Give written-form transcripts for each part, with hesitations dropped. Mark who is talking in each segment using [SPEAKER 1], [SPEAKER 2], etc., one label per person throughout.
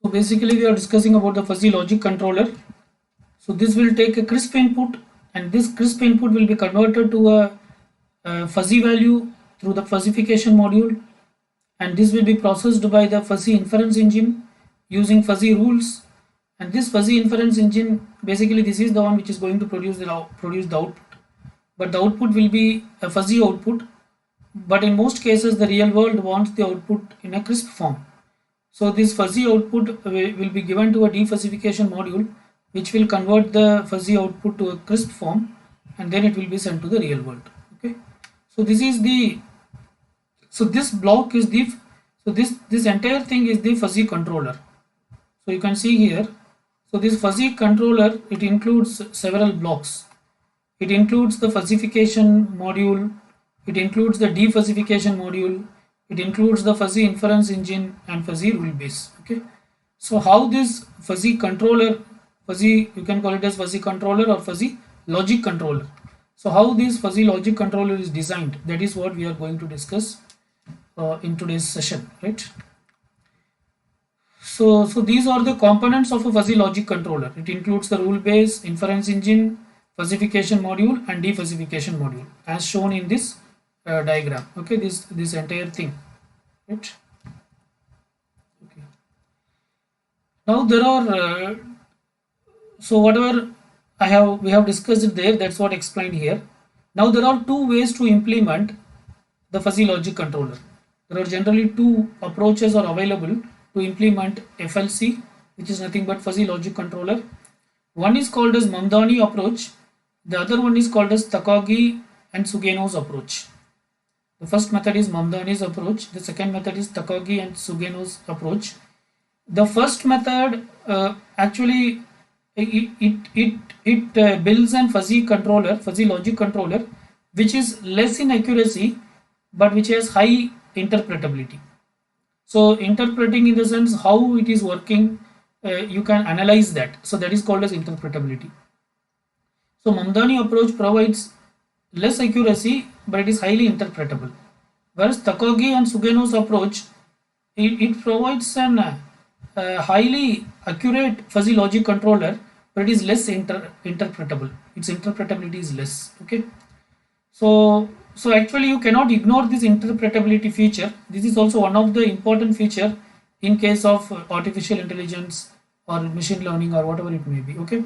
[SPEAKER 1] So basically we are discussing about the fuzzy logic controller. So this will take a crisp input, and this crisp input will be converted to a fuzzy value through the fuzzification module, and this will be processed by the fuzzy inference engine using fuzzy rules. And this fuzzy inference engine, basically this is the one which is going to produce the output, but the output will be a fuzzy output. But in most cases the real world wants the output in a crisp form. So this fuzzy output will be given to a defuzzification module, which will convert the fuzzy output to a crisp form, and then it will be sent to the real world. Okay. So this is the, so this block is the, so this entire thing is the fuzzy controller. So you can see here, so this fuzzy controller, it includes several blocks. It includes the fuzzification module, it includes the defuzzification module, it includes the fuzzy inference engine and fuzzy rule base. Okay. So how this fuzzy controller, fuzzy, you can call it as fuzzy controller or fuzzy logic controller. So how this fuzzy logic controller is designed, that is what we are going to discuss in today's session, right? So these are the components of a fuzzy logic controller. It includes the rule base, inference engine, fuzzification module and defuzzification module as shown in this diagram. Okay, this entire thing, right? Okay. Now there are so whatever we have discussed it there, that's what explained here. Now there are two ways to implement the fuzzy logic controller. There are generally two approaches are available to implement FLC, which is nothing but fuzzy logic controller. One is called as Mamdani approach. The other one is called as Takagi and Sugeno's approach. The first method is Mamdani's approach. The second method is Takagi and Sugeno's approach. The first method actually it builds an fuzzy controller, fuzzy logic controller, which is less in accuracy but which has high interpretability. So interpreting in the sense how it is working, you can analyze that. So that is called as interpretability. So Mamdani approach provides less accuracy but it is highly interpretable. Whereas Takagi and Sugeno's approach, it provides an highly accurate fuzzy logic controller, but it is less interpretable. Its interpretability is less. Okay. So actually you cannot ignore this interpretability feature. This is also one of the important feature in case of artificial intelligence or machine learning or whatever it may be. Okay.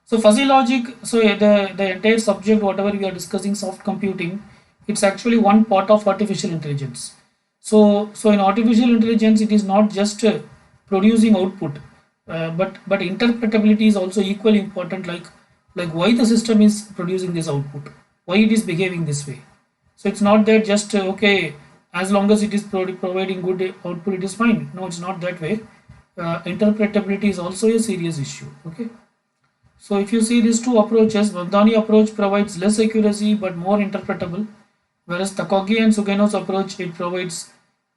[SPEAKER 1] So fuzzy logic, so the entire subject whatever we are discussing, soft computing, it's actually one part of artificial intelligence. So in artificial intelligence it is not just producing output, but interpretability is also equally important, like why the system is producing this output, why it is behaving this way. So it's not that just okay, as long as it is providing good output it is fine. No, it's not that way. Interpretability is also a serious issue. Okay. So if you see these two approaches, Mamdani approach provides less accuracy but more interpretable, whereas Takagi and Sugeno's approach, it provides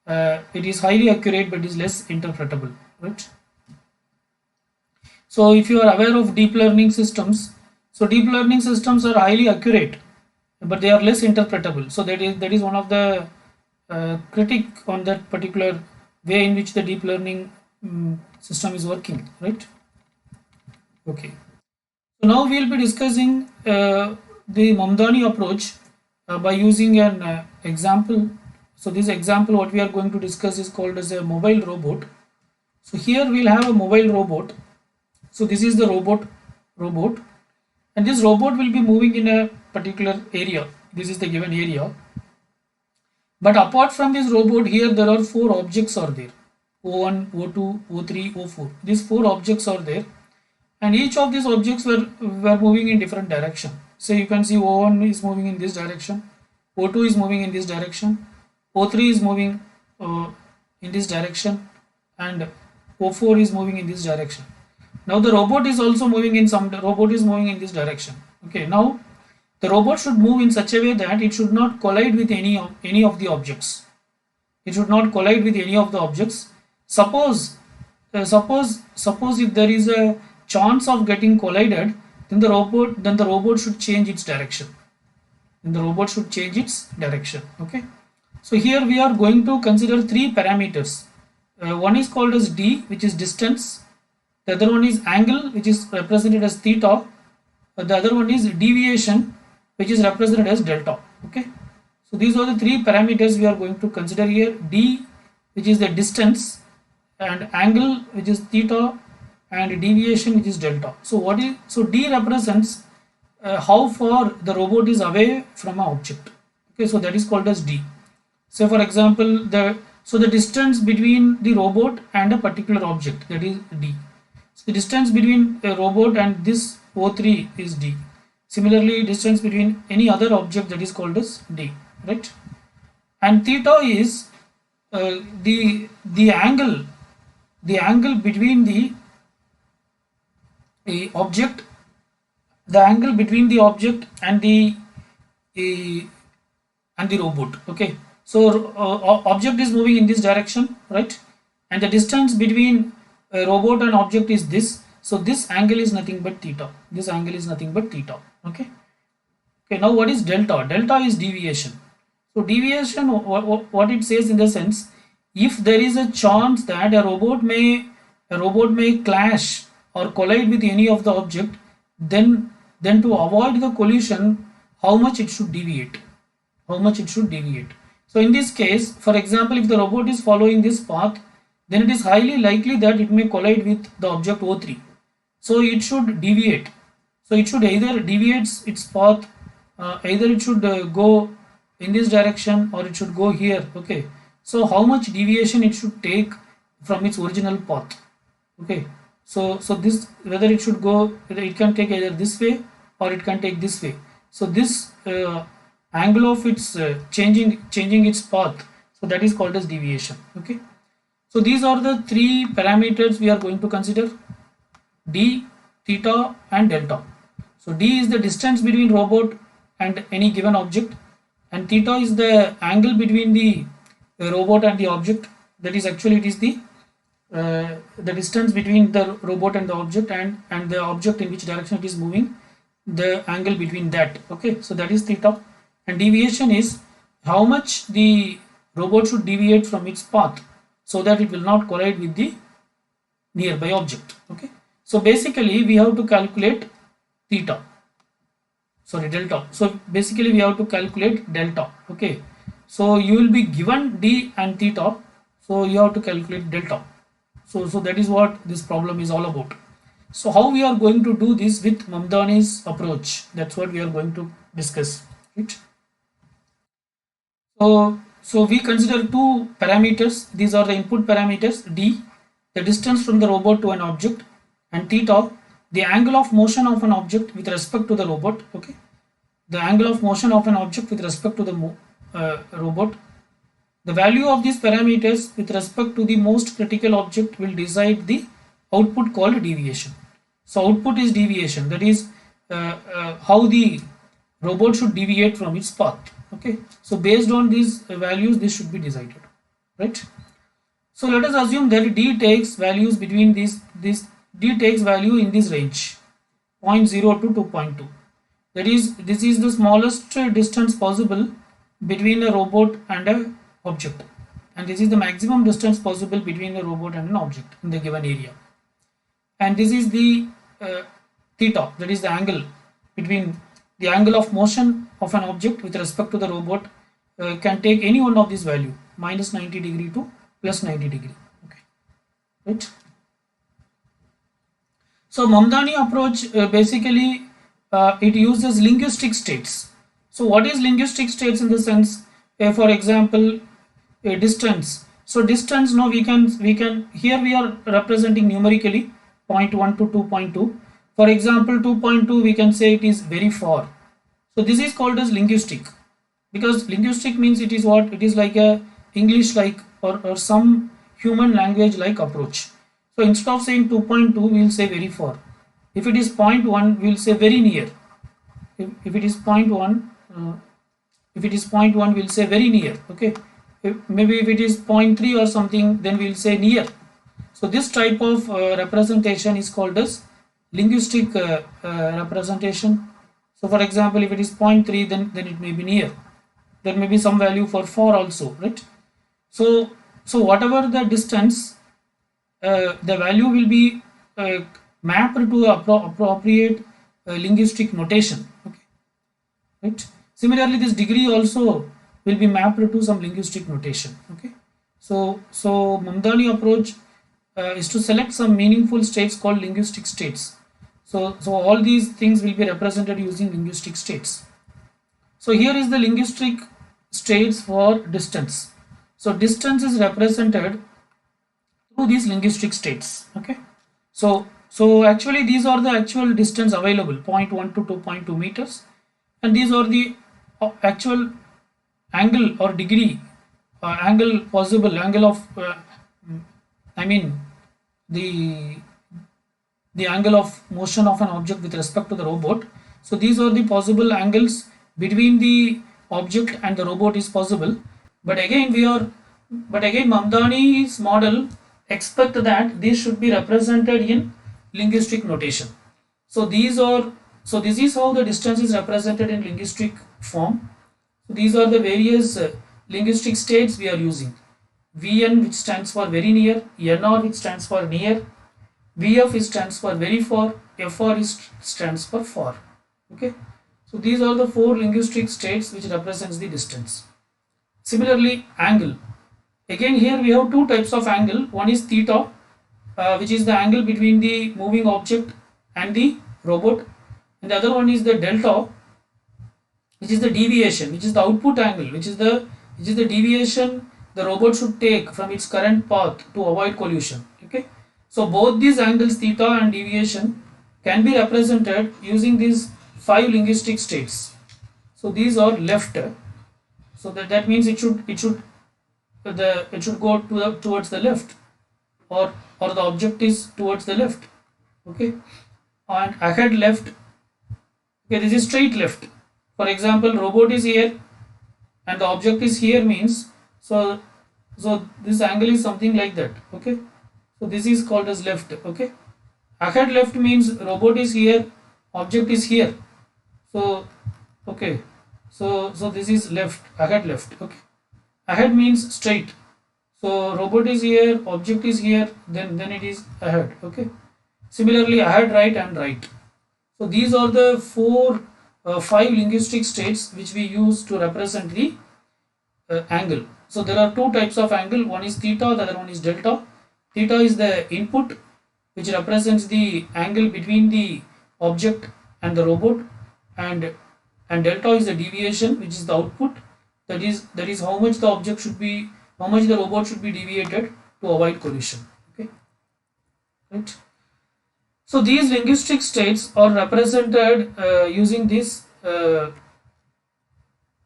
[SPEAKER 1] it is highly accurate but is less interpretable, right? So if you are aware of deep learning systems, so deep learning systems are highly accurate but they are less interpretable. So that is one of the critique on that particular way in which the deep learning system is working, right? Okay. So now we will be discussing the Mamdani approach by using an example. So this example what we are going to discuss is called as a mobile robot. So here we will have a mobile robot. So this is the robot, and this robot will be moving in a particular area. This is the given area. But apart from this robot, here there are four objects are there. O1, O2, O3, O4. These four objects are there. And each of these objects were moving in different direction. So you can see O1 is moving in this direction, O2 is moving in this direction, O3 is moving in this direction, and O4 is moving in this direction. Now the robot is also moving in this direction. Okay, now the robot should move in such a way that it should not collide with any of the objects. It should not collide with any of the objects. Suppose if there is a chance of getting collided, then the robot should change its direction. Okay. So here we are going to consider three parameters. One is called as d, which is distance. The other one is angle, which is represented as theta. The other one is deviation, which is represented as delta. Okay. So these are the three parameters we are going to consider here. D, which is the distance, and angle, which is theta, and deviation, which is delta. So D represents how far the robot is away from an object. Okay, so that is called as D. So for example, the distance between the robot and a particular object, that is D. So the distance between a robot and this O3 is D. Similarly, distance between any other object, that is called as D, right? And theta is the angle between the object, the angle between the object and the robot. Okay, so object is moving in this direction, right? And the distance between a robot and object is this. So this angle is nothing but theta. This angle is nothing but theta. Okay. Okay. Now what is delta? Delta is deviation. So deviation, what it says in the sense, if there is a chance that a robot may clash or collide with any of the object, then to avoid the collision, how much it should deviate. How much it should deviate. So in this case, for example, if the robot is following this path, then it is highly likely that it may collide with the object O3. So it should deviate. So it should either deviate its path, either it should go in this direction or it should go here. Okay. So how much deviation it should take from its original path. Okay. So this, whether it should go, it can take either this way or it can take this way. So this angle of its changing its path, so that is called as deviation. Okay. So these are the three parameters we are going to consider: d, theta, and delta. So d is the distance between robot and any given object, and theta is the angle between the robot and the object. That is, actually it is the distance between the robot and the object, and the object in which direction it is moving, the angle between that. Okay, so that is theta. And deviation is how much the robot should deviate from its path so that it will not collide with the nearby object. Okay, so basically we have to calculate delta. So basically we have to calculate delta. Okay, so you will be given d and theta, so you have to calculate delta. So that is what this problem is all about. So how we are going to do this with Mamdani's approach, that's what we are going to discuss, right? So we consider two parameters. These are the input parameters: d, the distance from the robot to an object, and theta, the angle of motion of an object with respect to the robot. Okay, the angle of motion of an object with respect to the robot. The value of these parameters with respect to the most critical object will decide the output called deviation. So output is deviation, that is how the robot should deviate from its path. Okay, so based on these values, this should be decided, right? So let us assume that d takes values between d takes value in this range 0.0 to 2.2. That is, this is the smallest distance possible between a robot and a object, and this is the maximum distance possible between a robot and an object in the given area. And this is the theta, that is the angle between the angle of motion of an object with respect to the robot, can take any one of these value, minus 90 degree to plus 90 degree. Okay, right? So Mamdani approach basically it uses linguistic states. So what is linguistic states in the sense, for example, distance. So distance, now we can here we are representing numerically 0.1 to 2.2. For example, 2.2 we can say it is very far. So this is called as linguistic, because linguistic means it is what? It is like a English like or some human language like approach. So instead of saying 2.2, we will say very far. If it is 0.1, we will say very near. If it is 0.1, we will say very near. Okay. Maybe if it is 0.3 or something, then we will say near. So this type of representation is called as linguistic representation. So for example, if it is 0.3, then it may be near. There may be some value for far also, right? So so whatever the distance, the value will be uh, mapped to appropriate linguistic notation. Okay, right. Similarly, this degree also will be mapped to some linguistic notation. Okay, so Mamdani approach is to select some meaningful states called linguistic states. So all these things will be represented using linguistic states. So here is the linguistic states for distance. So distance is represented through these linguistic states. Okay. So actually these are the actual distance available, 0.1 to 2.2 meters, and these are the actual angle or degree, angle possible, angle of I mean the angle of motion of an object with respect to the robot. So these are the possible angles between the object and the robot is possible. But again Mamdani's model expect that these should be represented in linguistic notation. So this is how the distance is represented in linguistic form. So these are the various linguistic states we are using. Vn, which stands for very near, Nr, which stands for near, Vf is stands for very far, Fr is stands for far. Okay, so these are the four linguistic states which represents the distance. Similarly, angle. Again, here we have two types of angle. One is theta, which is the angle between the moving object and the robot, and the other one is the delta, which is the deviation, which is the output angle, which is the deviation the robot should take from its current path to avoid collision. Okay, so both these angles, theta and deviation, can be represented using these 5 linguistic states. So these are left. So that means it should go towards the left, or the object is towards the left. Okay, and ahead left. Okay, this is straight left. For example, robot is here and the object is here, means so this angle is something like that. Okay, so this is called as left. Okay, ahead left means robot is here, object is here. So okay, so this is left, ahead left. Okay, ahead means straight. So robot is here, object is here, then it is ahead. Okay, similarly ahead, right and right. So these are the 5 linguistic states which we use to represent the angle. So there are two types of angle. One is theta, the other one is delta. Theta is the input, which represents the angle between the object and the robot, and delta is the deviation, which is the output. That is how much the object should be, how much the robot should be deviated to avoid collision. Okay, right. So these linguistic states are represented using this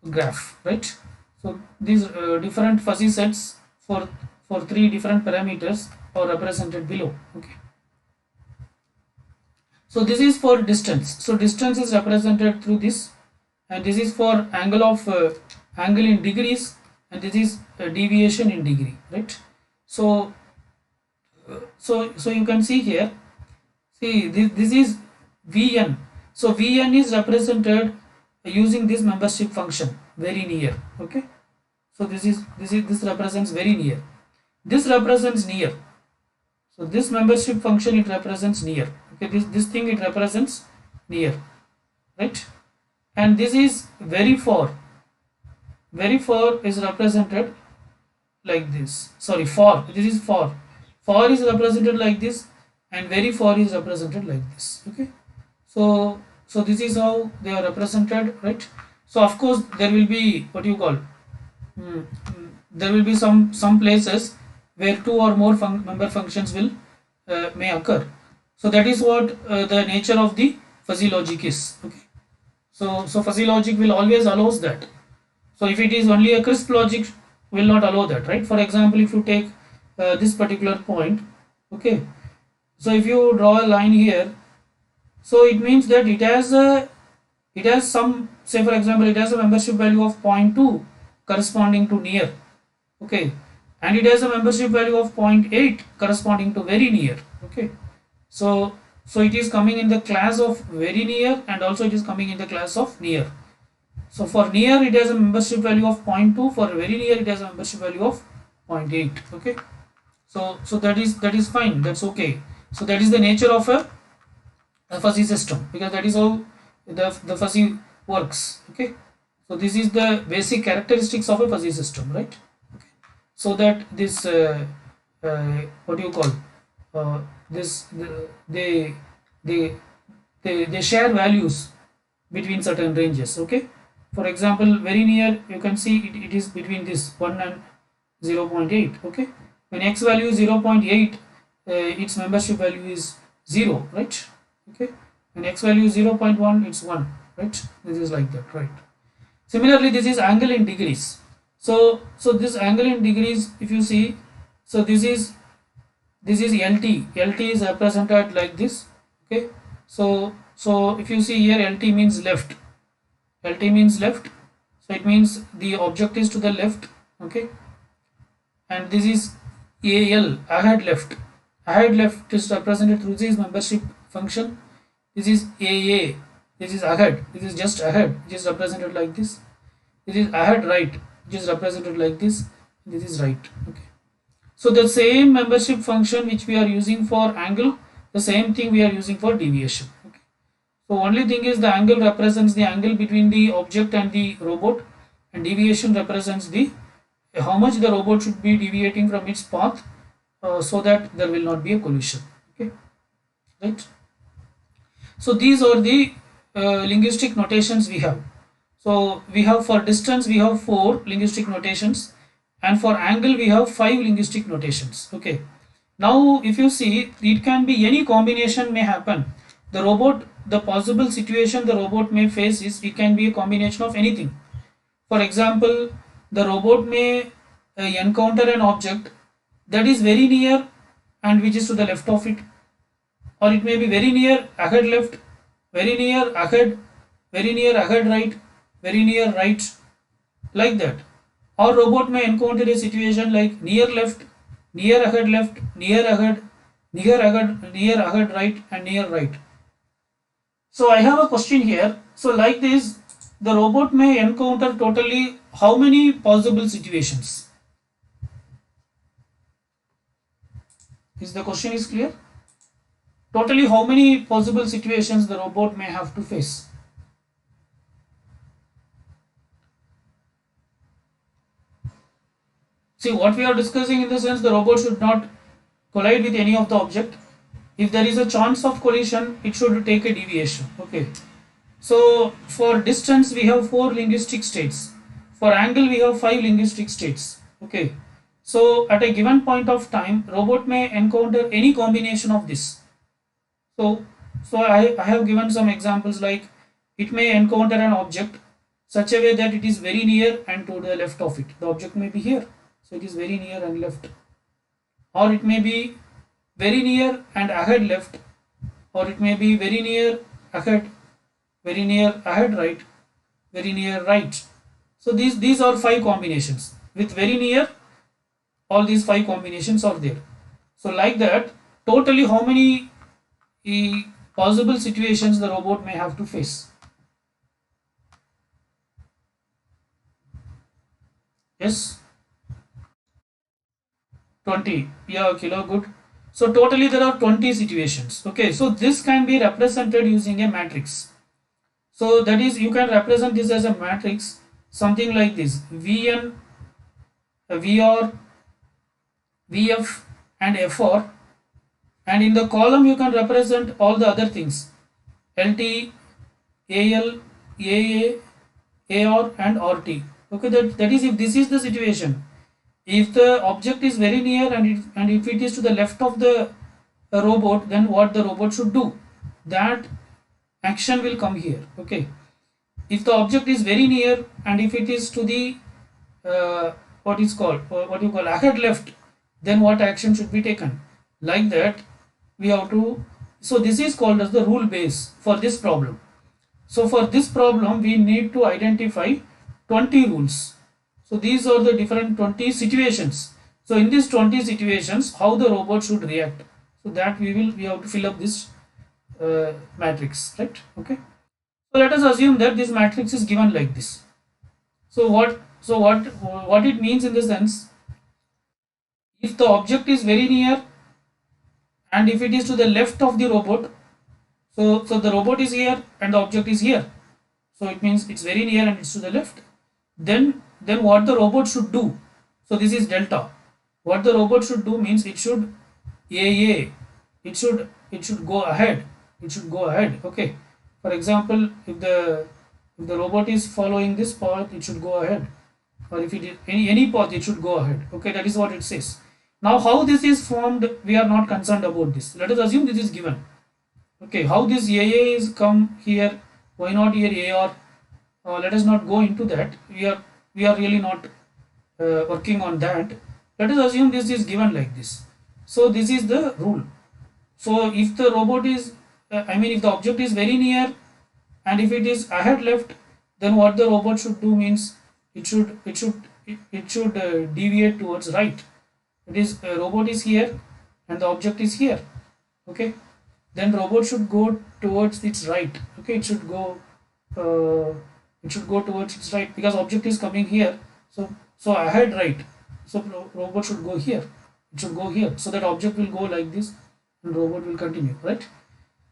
[SPEAKER 1] graph, right? So these different fuzzy sets for 3 different parameters are represented below. Okay. So this is for distance. So distance is represented through this, and this is for angle of angle in degrees, and this is deviation in degree, right? So you can see here. See, this is Vn. So Vn is represented using this membership function, very near. Okay, so this represents very near. This represents near. So this membership function, it represents near. Okay, this thing, it represents near, right? And this is very far. Very far is represented like this. Sorry, far. This is far. Far is represented like this, and very far is represented like this. Okay, so this is how they are represented, right? So of course there will be what you call there will be some places where 2 or more member functions will may occur. So that is what the nature of the fuzzy logic is. Okay, so fuzzy logic will always allows that. So if it is only a crisp logic, will not allow that, right? For example, if you take this particular point, okay, so if you draw a line here, so it means that it has some, say for example, it has a membership value of 0.2 corresponding to near. Okay, and it has a membership value of 0.8 corresponding to very near. Okay, so it is coming in the class of very near, and also it is coming in the class of near. So for near it has a membership value of 0.2, for very near it has a membership value of 0.8. Okay, so that is fine, that's okay. So that is the nature of a fuzzy system, because that is how the fuzzy works. Okay, so this is the basic characteristics of a fuzzy system, right? Okay. So that this what do you call this they they share values between certain ranges. Okay, for example, very near you can see it is between this 1 and 0.8. Okay, when x value is 0.8, its membership value is 0, right? Okay, when x value is 0.1, it's 1, right? This is like that, right? Similarly, this is angle in degrees. So this angle in degrees, if you see, so this is LT. LT is represented like this. Okay, so if you see here, LT means left. LT means left, so it means the object is to the left. Okay, and this is AL, ahead left. Ahead left is represented through this membership function. This is AA, this is ahead, this is just ahead, which is represented like this. This is ahead right, which is represented like this. This is right. Okay, so the same membership function which we are using for angle, the same thing we are using for deviation. Okay, so only thing is the angle represents the angle between the object and the robot, and deviation represents the how much the robot should be deviating from its path, so that there will not be a collision. Okay, right? So these are the linguistic notations we have. So we have for distance we have 4 linguistic notations, and for angle we have 5 linguistic notations. Okay, now if you see, it can be any combination may happen. The robot, the possible situation the robot may face is, it can be a combination of anything. For example, the robot may encounter an object that is very near and which is to the left of it, or it may be very near ahead left, very near ahead, very near ahead right, very near right, like that. Or robot may encounter a situation like near left, near ahead, near ahead, near ahead right, and near right. So I have a question here. So like this, the robot may encounter totally how many possible situations? Is the question is clear? Totally how many possible situations the robot may have to face? See, what we are discussing in the sense, the robot should not collide with any of the object. If there is a chance of collision, it should take a deviation. Okay, so for distance we have 4 linguistic states. For angle we have 5 linguistic states. Okay, so at a given point of time, robot may encounter any combination of this. So I have given some examples, like it may encounter an object such a way that it is very near and to the left of it. The object may be here, so it is very near and left. Or it may be very near and ahead left, or it may be very near ahead, very near ahead right, very near right. So these are 5 combinations. With very near, all these 5 combinations are there. So like that, totally how many possible situations the robot may have to face? Yes, 20. Yeah, okay, good. So totally there are 20 situations. Okay, so this can be represented using a matrix. So that is, you can represent this as a matrix, something like this: Vn, Vr, Vf, and Fr, and in the column you can represent all the other things: LT, AL, AA, AR, and RT. Okay, that is if this is the situation. If the object is very near and if it is to the left of the robot, then what the robot should do? That action will come here. Okay, if the object is very near and if it is to the what is called, what you call ahead left, then what action should be taken? Like that we have to. So this is called as the rule base for this problem. So for this problem we need to identify 20 rules. So these are the different 20 situations. So in these 20 situations, how the robot should react, so that we have to fill up this matrix, right? Okay, so let us assume that this matrix is given like this. So what it means in the sense, If the object is very near and if it is to the left of the robot, so the robot is here and the object is here, so it means it's very near and it's to the left, then what the robot should do, so this is delta, what the robot should do means it should AA, it should go ahead, okay. For example, if the robot is following this path, it should go ahead, or if it is any path, it should go ahead, okay. That is what it says. Now how this is formed, we are not concerned about this. Let us assume this is given, okay. How this AA is come here, why not here AR? Let us not go into that. We are really not working on that. Let us assume this is given like this. So this is the rule. So if the robot is, if the object is very near, and if it is ahead left, then what the robot should do means it should deviate towards right. It is robot is here and the object is here, okay. Then robot should go towards its right, okay. It should go towards its right because object is coming here, so ahead right, so robot should go here, it should go here, so that object will go like this and robot will continue, right.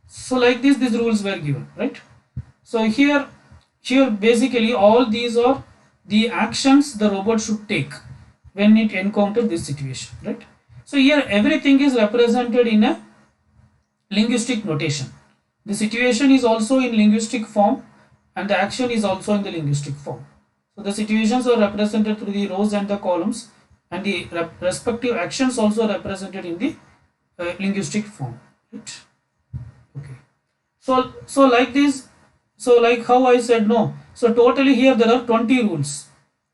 [SPEAKER 1] So like this, these rules were given, right. So here basically all these are the actions the robot should take when it encounters this situation, right. So here everything is represented in a linguistic notation. The situation is also in linguistic form and the action is also in the linguistic form. So the situations are represented through the rows and the columns, and the respective actions also represented in the linguistic form, right. Okay. So like this, so like how I said, no, so totally here there are 20 rules.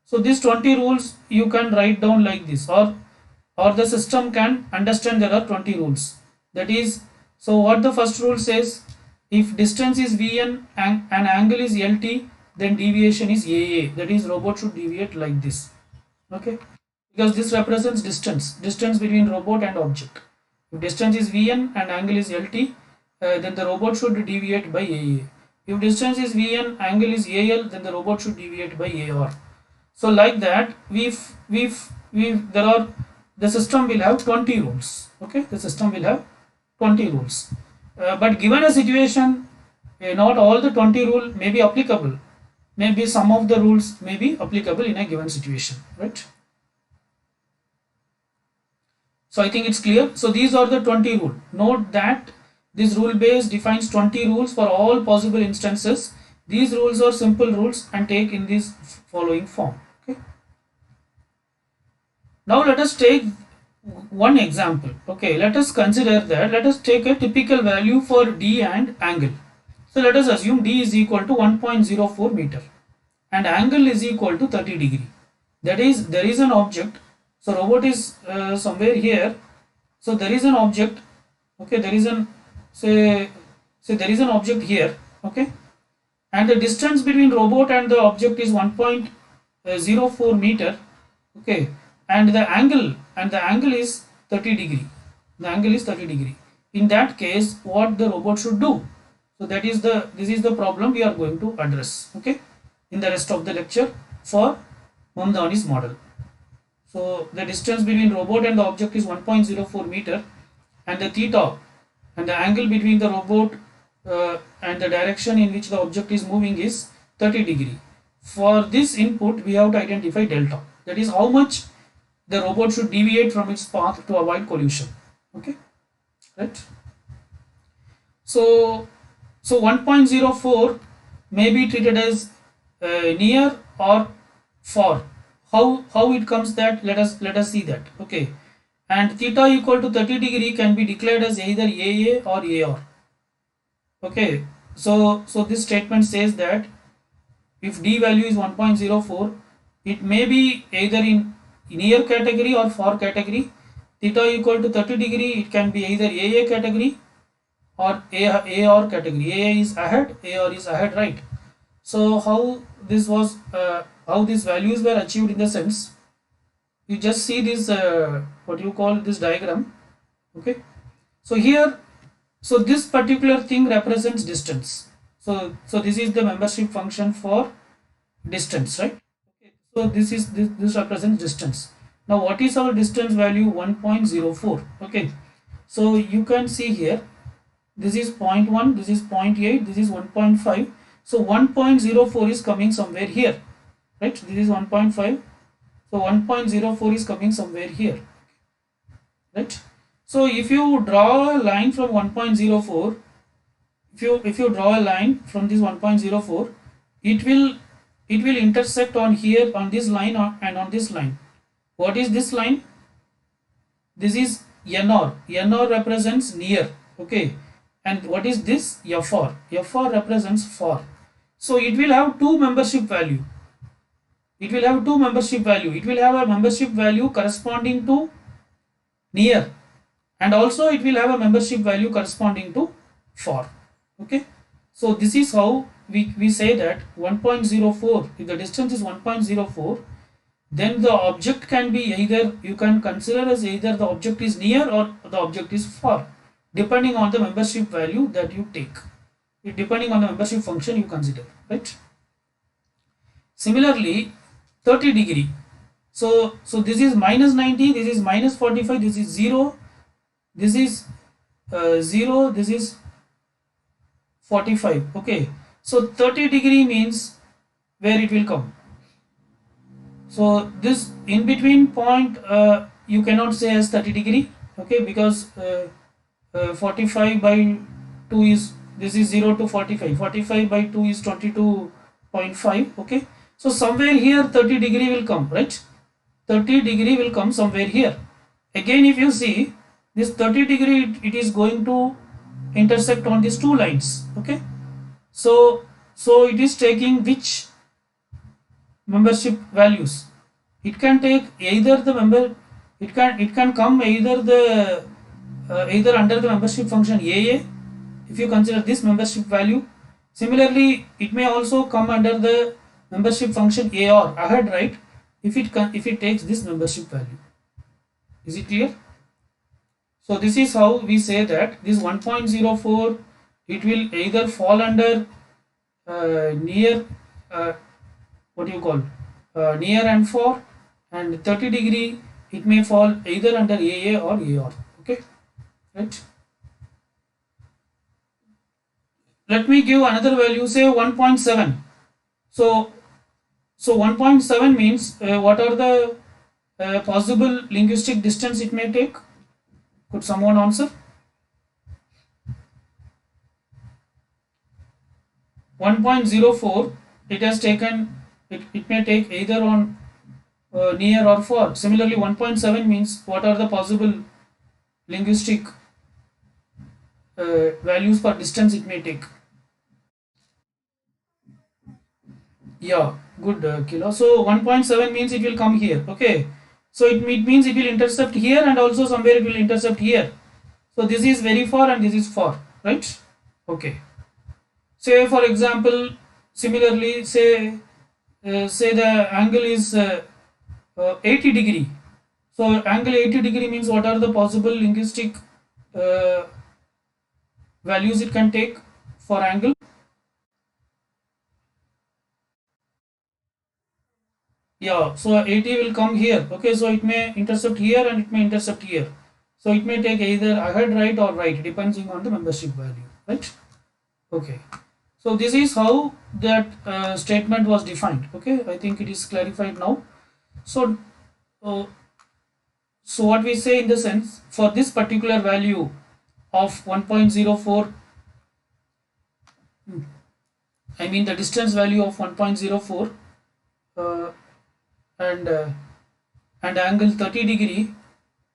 [SPEAKER 1] So these 20 rules you can write down like this, or the system can understand there are 20 rules. That is, so what the first rule says, if distance is Vn and angle is Lt, then deviation is AA. That is, robot should deviate like this, okay, because this represents distance between robot and object. If distance is Vn and angle is Lt, then the robot should deviate by AA. If distance is Vn, angle is AL, then the robot should deviate by AR. So like that, the system will have 20 rules, okay. The system will have 20 rules, but given a situation, not all the 20 rule may be applicable. Maybe some of the rules may be applicable in a given situation, right. So I think it's clear. So these are the 20 rule. Note that this rule base defines 20 rules for all possible instances. These rules are simple rules and take in this following form, okay. Now let us take one example, okay. Let us consider that, let us take a typical value for D and angle. So let us assume D is equal to 1.04 meter and angle is equal to 30 degree. That is, there is an object, so robot is somewhere here, so there is an object, okay. There is an, say there is an object here, okay, and the distance between robot and the object is 1.04 meter, okay, and the angle is 30 degree. The angle is 30 degree. In that case, what the robot should do? So this is the problem we are going to address, okay, in the rest of the lecture for Mamdani's model. So the distance between robot and the object is 1.04 meter, and the theta and the angle between the robot and the direction in which the object is moving is 30 degree. For this input, we have to identify delta. That is how much the robot should deviate from its path to avoid collision, okay, right. So 1.04 may be treated as near or far. How it comes, that let us see that, okay. And theta equal to 30 degree can be declared as either AA or AR, okay. So this statement says that if D value is 1.04, it may be either in near category or far category. Theta equal to 30 degree, it can be either AA category or AR category. AA is ahead, AR is ahead, right. So how these values were achieved, in the sense, you just see this what you call this diagram, okay. So here, so this particular thing represents distance. So this is the membership function for distance, right. Okay. So this represents distance. Now what is our distance value? 1.04. Okay, so you can see here, this is 0.1, this is 0.8, this is 1.5. So 1.04 is coming somewhere here, right? This is 1.5, so 1.04 is coming somewhere here, right? So if you draw a line from 1.04, if you draw a line from this 1.04, it will intersect on here, on this line, and on this line. What is this line? This is NR. NR represents near. Okay, and what is this? FR. FR represents far. So it will have two membership value. It will have two membership value. It will have a membership value corresponding to near, and also it will have a membership value corresponding to far. Okay, so this is how we say that 1.04, if the distance is 1.04, then the object can be either, you can consider as either the object is near or the object is far, depending on the membership value that you take, depending on the membership function you consider, right? Similarly, 30 degree. So this is minus 90, this is minus 45, this is 0, this is 0, this is 45. Okay, so 30 degree means where it will come. So this in between point you cannot say as 30 degree, okay, because 45 by 2 is, this is 0 to 45, 45 by 2 is 22.5. okay, so somewhere here 30 degree will come, right? 30 degree will come somewhere here. Again, if you see this 30 degree, it is going to intersect on these two lines. Okay, so it is taking which membership values? It can take either the member, it can come either the either under the membership function AA, if you consider this membership value. Similarly, it may also come under the membership function AR, ahead right, if it takes this membership value. Is it clear? So this is how we say that this 1.04, it will either fall under near what you call near and far, and 30 degree it may fall either under AA or AR. Okay, right? Let me give another value, say 1.7. So 1.7 means what are the possible linguistic distance it may take? Could someone answer? 1.04, it has taken, it may take either on near or far. Similarly, 1.7 means what are the possible linguistic values for distance it may take. Yeah, good, Kilo. So 1.7 means it will come here. Okay, so it means it will intercept here, and also somewhere it will intercept here. So this is very far and this is far, right? Okay, say for example, similarly, say the angle is 80 degree. So angle 80 degree means what are the possible linguistic values it can take for angle? Yeah, so 80 will come here. Okay, so it may intercept here and it may intercept here. So it may take either ahead, right, or right, depending on the membership value, right? Okay, so this is how that statement was defined. Okay, I think it is clarified now. So so what we say in the sense, for this particular value of 1.04, I mean the distance value of 1.04 and angle 30 degree,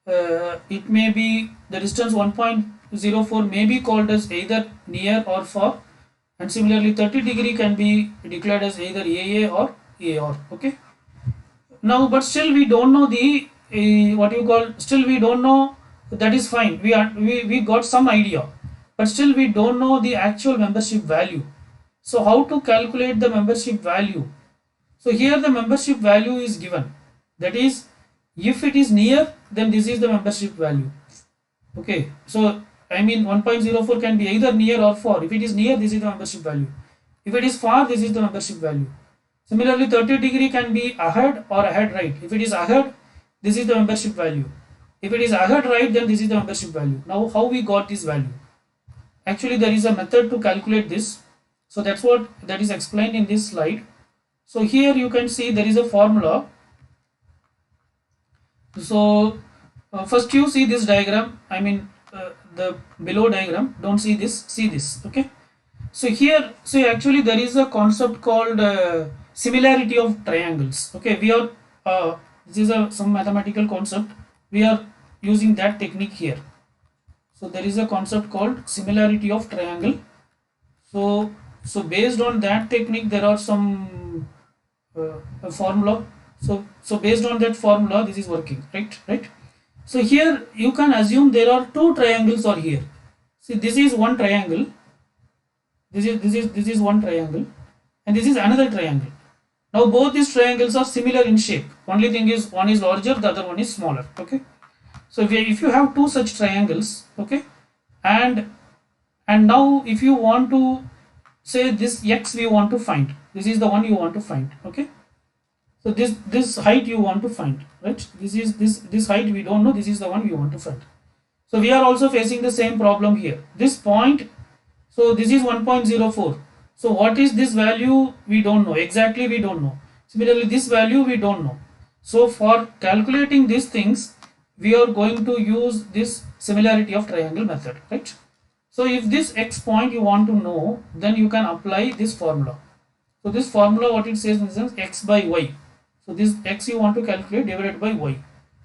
[SPEAKER 1] it may be, the distance 1.04 may be called as either near or far, and similarly 30 degree can be declared as either AA or AR. Okay, now but still we don't know the what you call, still we don't know, that is fine, we got some idea, but still we don't know the actual membership value. So how to calculate the membership value? So here the membership value is given, that is, if it is near, then this is the membership value. Okay, so I mean 1.04 can be either near or far. If it is near, this is the membership value. If it is far, this is the membership value. Similarly, 30 degree can be ahead or ahead right. If it is ahead, this is the membership value. If it is ahead right, then this is the membership value. Now how we got this value? Actually there is a method to calculate this. So that's what that is explained in this slide. So here you can see there is a formula. So first you see this diagram, I mean the below diagram, don't see this, see this, okay. So here, so actually there is a concept called similarity of triangles, okay. We are this is some mathematical concept, we are using that technique here. So there is a concept called similarity of triangle. So based on that technique there are some a formula. So based on that formula this is working, right. So here you can assume there are two triangles are here. See, this is one triangle, this is one triangle, and this is another triangle. Now both these triangles are similar in shape, only thing is one is larger, the other one is smaller, okay. So if you have two such triangles, okay, and now if you want to say this x we want to find, this is the one you want to find, okay. So this height you want to find, right? This is this height we don't know, this is the one we want to find. So we are also facing the same problem here. This point, so this is 1.04. So what is this value? We don't know. Exactly we don't know. Similarly, this value we don't know. So for calculating these things, we are going to use this similarity of triangle method, right? So if this x point you want to know, then you can apply this formula. So this formula, what it says in the sense x by y. So this x you want to calculate divided by y.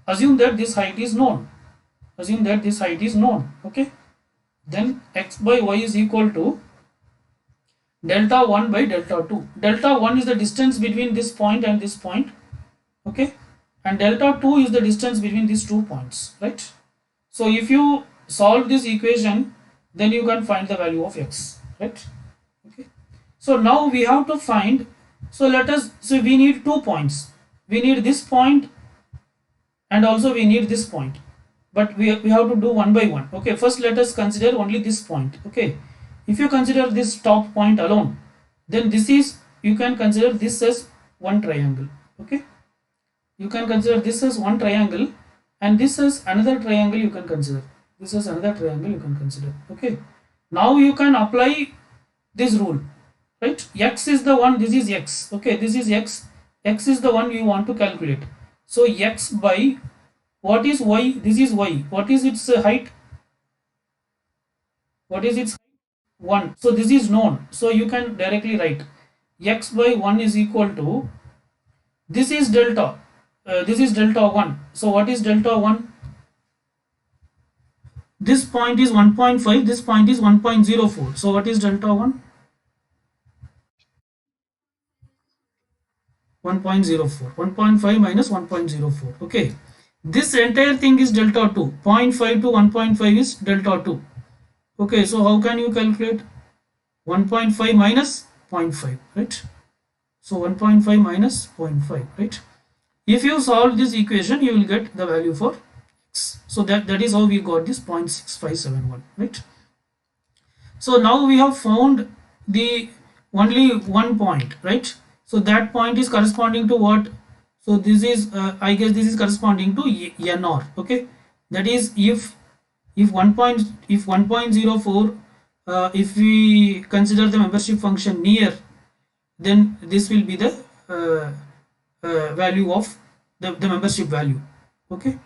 [SPEAKER 1] Assume that this height is known. Assume that this height is known. Okay. Then x by y is equal to delta 1 by delta 2. Delta 1 is the distance between this point and this point. Okay. And delta 2 is the distance between these 2 points. Right. So if you solve this equation, then you can find the value of x. Right. Okay. So now we have to find, so we need 2 points. We need this point and also we need this point. But we have to do one by one. Okay, first let us consider only this point. Okay, if you consider this top point alone, then this is, you can consider this as one triangle. Okay, you can consider this as one triangle and this is another triangle you can consider. This is another triangle you can consider. Okay, now you can apply this rule, right? X is the one, this is x. Okay, this is x. X is the one you want to calculate. So x by, what is y? This is y. What is its height? What is its height? 1. So this is known. So you can directly write x by 1 is equal to, this is delta. This is delta 1. So what is delta 1? This point is 1.5. This point is 1.04. So what is delta 1? 1.04. 1.5 minus 1.04. Okay. This entire thing is delta 2. 0.5 to 1.5 is delta 2. Okay, so how can you calculate? 1.5 minus 0.5, right? So 1.5 minus 0.5, right? If you solve this equation, you will get the value for x. So that is how we got this 0.6571, right? So now we have found the only one point, right? So that point is corresponding to what? So this is I guess this is corresponding to NR. Okay, that is if 1.04 if we consider the membership function near, then this will be the value of the membership value. Okay,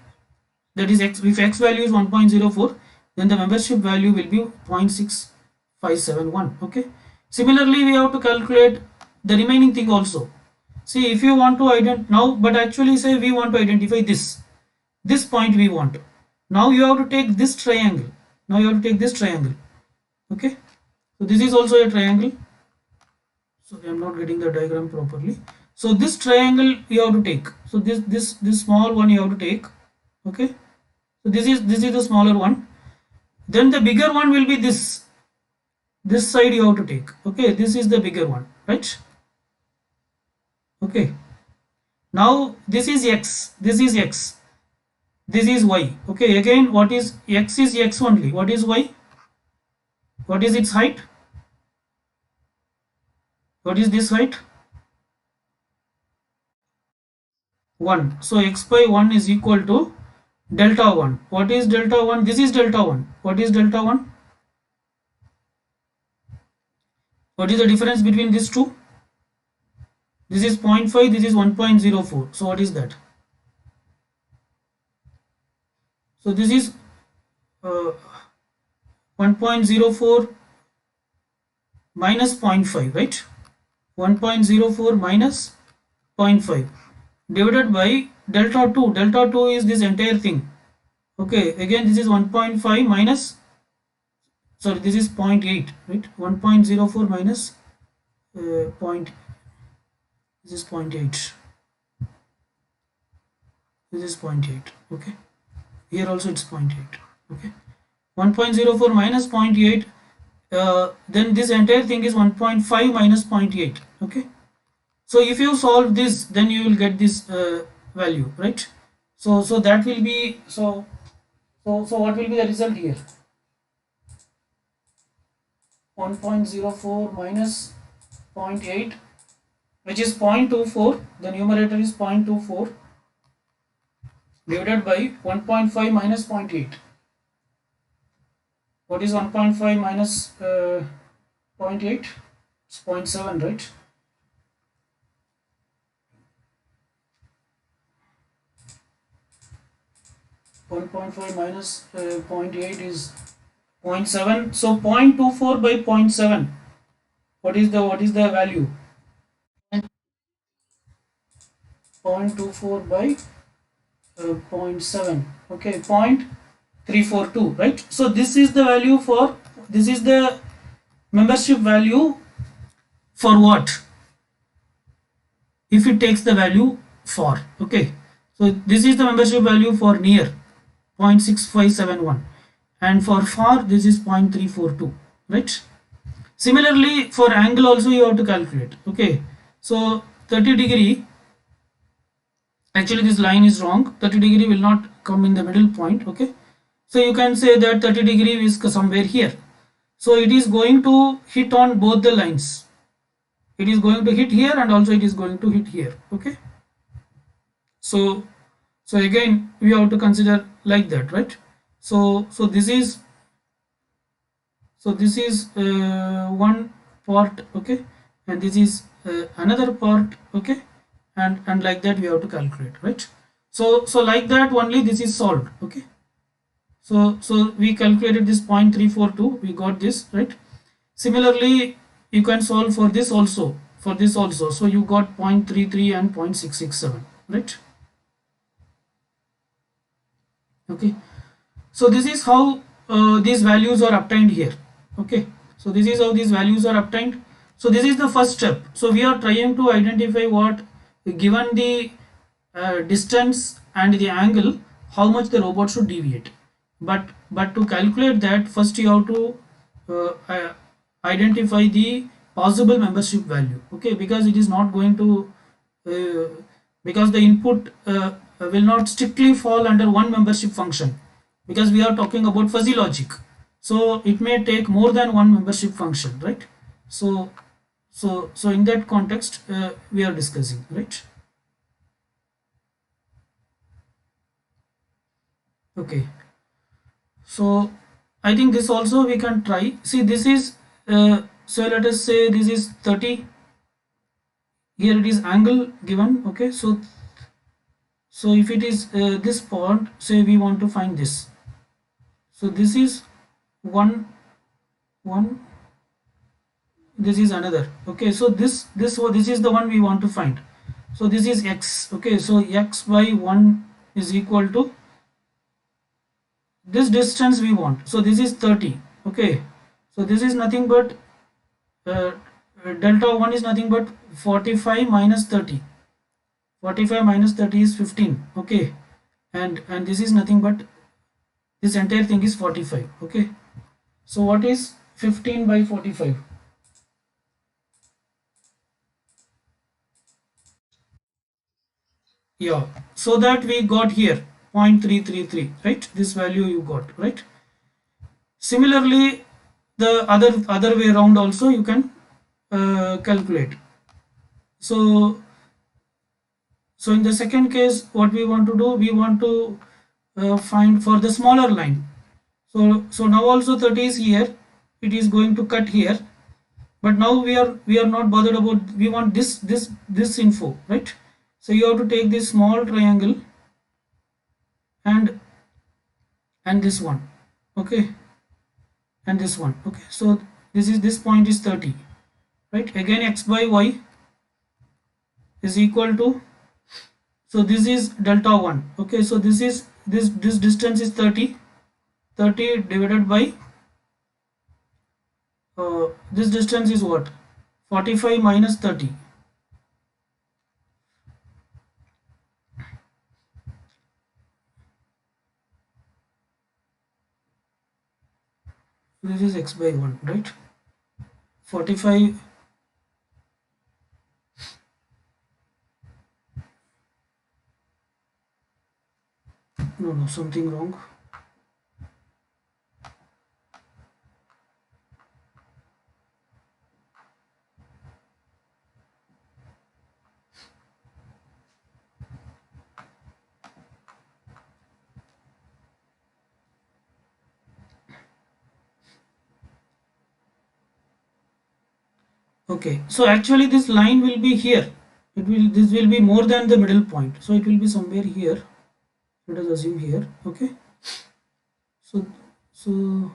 [SPEAKER 1] that is x. If x value is 1.04, then the membership value will be 0.6571. Okay, similarly we have to calculate the remaining thing also. See, if you want to identify now, but actually say we want to identify this point we want. Now you have to take this triangle. Now you have to take this triangle. Okay, so this is also a triangle. So I am not getting the diagram properly. So this triangle you have to take. So this small one you have to take. Okay, so this is the smaller one. Then the bigger one will be this side you have to take. Okay, this is the bigger one, right? Okay, now this is x, this is x, this is y. Okay, again what is x is x only. What is y? What is its height? What is this height? 1. So x by 1 is equal to delta 1. What is delta 1? This is delta 1. What is delta 1? What is the difference between these two? This is 0.5, this is 1.04. So what is that? So this is 1.04 minus 0.5, right? 1.04 minus 0.5 divided by delta 2. Delta 2 is this entire thing. Okay, again this is 1.5 minus, sorry, this is 0.8, right? 1.04 minus point, this is 0.8. This is 0.8. Okay, here also it's 0.8. Okay, 1.04 minus 0.8, then this entire thing is 1.5 minus 0.8. Okay, so if you solve this, then you will get this value, right? So that will be, so what will be the result here? 1.04 minus 0.8, which is 0.24. The numerator is 0.24 divided by 1.5 minus 0.8. What is 1.5 minus 0.8? It's 0.7, right? One 0.5 minus 0.8 is 0.7. So 0.24 by 0.7. What is the value? 0.24 by 0.7. Okay, 0.342, right? So this is the value for, this is the membership value for what? If it takes the value for, okay. So this is the membership value for near, 0.6571, and for far this is 0.342, right? Similarly for angle also you have to calculate. Okay, so 30 degree, actually this line is wrong, 30 degree will not come in the middle point. Okay, so you can say that 30 degree is somewhere here, so it is going to hit on both the lines. It is going to hit here and also it is going to hit here. Okay, so again we have to consider like that, right? So this is, one part. Okay, and this is another part. Okay, and like that we have to calculate, right? So like that only this is solved. Okay, so we calculated this 0.342, we got this, right? Similarly you can solve for this also, so you got 0.33 and 0.667, right? Okay, so this is how these values are obtained here. Okay, so this is how these values are obtained. So this is the first step. So we are trying to identify what, given the distance and the angle, how much the robot should deviate. But to calculate that, first you have to identify the possible membership value. Okay, because it is not going to because the input will not strictly fall under one membership function, because we are talking about fuzzy logic, so it may take more than one membership function, right? So in that context we are discussing, right? Okay, so I think this also we can try. See, this is so let us say this is 30, here it is angle given. Okay, so if it is this point, say we want to find this, so this is one, this is another. Okay, so this is the one we want to find. So this is x. Okay, so x by 1 is equal to this distance we want, so this is 30. Okay, so this is nothing but delta 1 is nothing but 45 minus 30. 45 minus 30 is 15. Okay, and this is nothing but, this entire thing is 45. Okay, so what is 15 by 45? Yeah, so that we got here 0.333, right? This value you got, right? Similarly the other way around also you can calculate. So So in the second case, what we want to do, we want to find for the smaller line. So now also 30 is here, it is going to cut here, but now we are not bothered about, we want this info, right? So you have to take this small triangle and this one, okay, and this one, okay. So this point is 30, right? Again x by y is equal to, so this is delta 1, okay. So this distance is 30, 30 divided by this distance is what, 45 minus 30, this is x by 1, right? 45, no, something wrong. Okay, so actually this line will be here, this will be more than the middle point, so it will be somewhere here. Let us assume here, okay. So so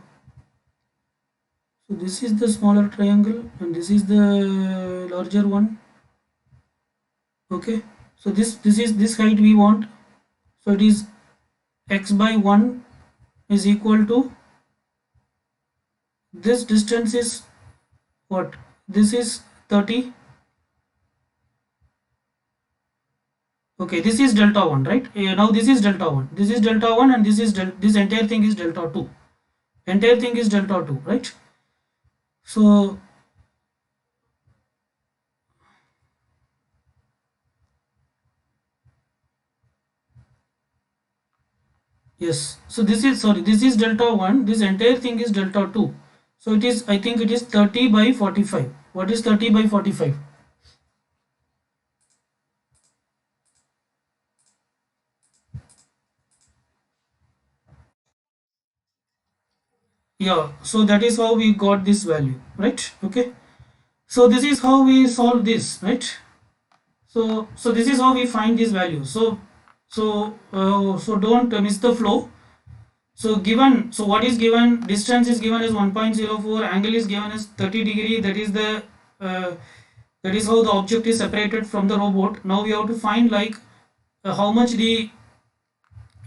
[SPEAKER 1] so this is the smaller triangle and this is the larger one, okay. So this is this height we want, so it is x by 1 is equal to, this distance is what, this is 30, okay. This is delta 1, right? Now this is delta 1, this is delta 1, and this is this entire thing is delta 2, entire thing is delta 2, right? So yes, so this is, sorry, this is delta 1, this entire thing is delta 2, so it is, I think it is 30 by 45. What is 30 by 45? Yeah, so that is how we got this value, right? Okay, so this is how we solve this, right? So this is how we find this value. So don't miss the flow. So given, so what is given, distance is given as 1.04, angle is given as 30 degree, that is the that is how the object is separated from the robot. Now we have to find like how much the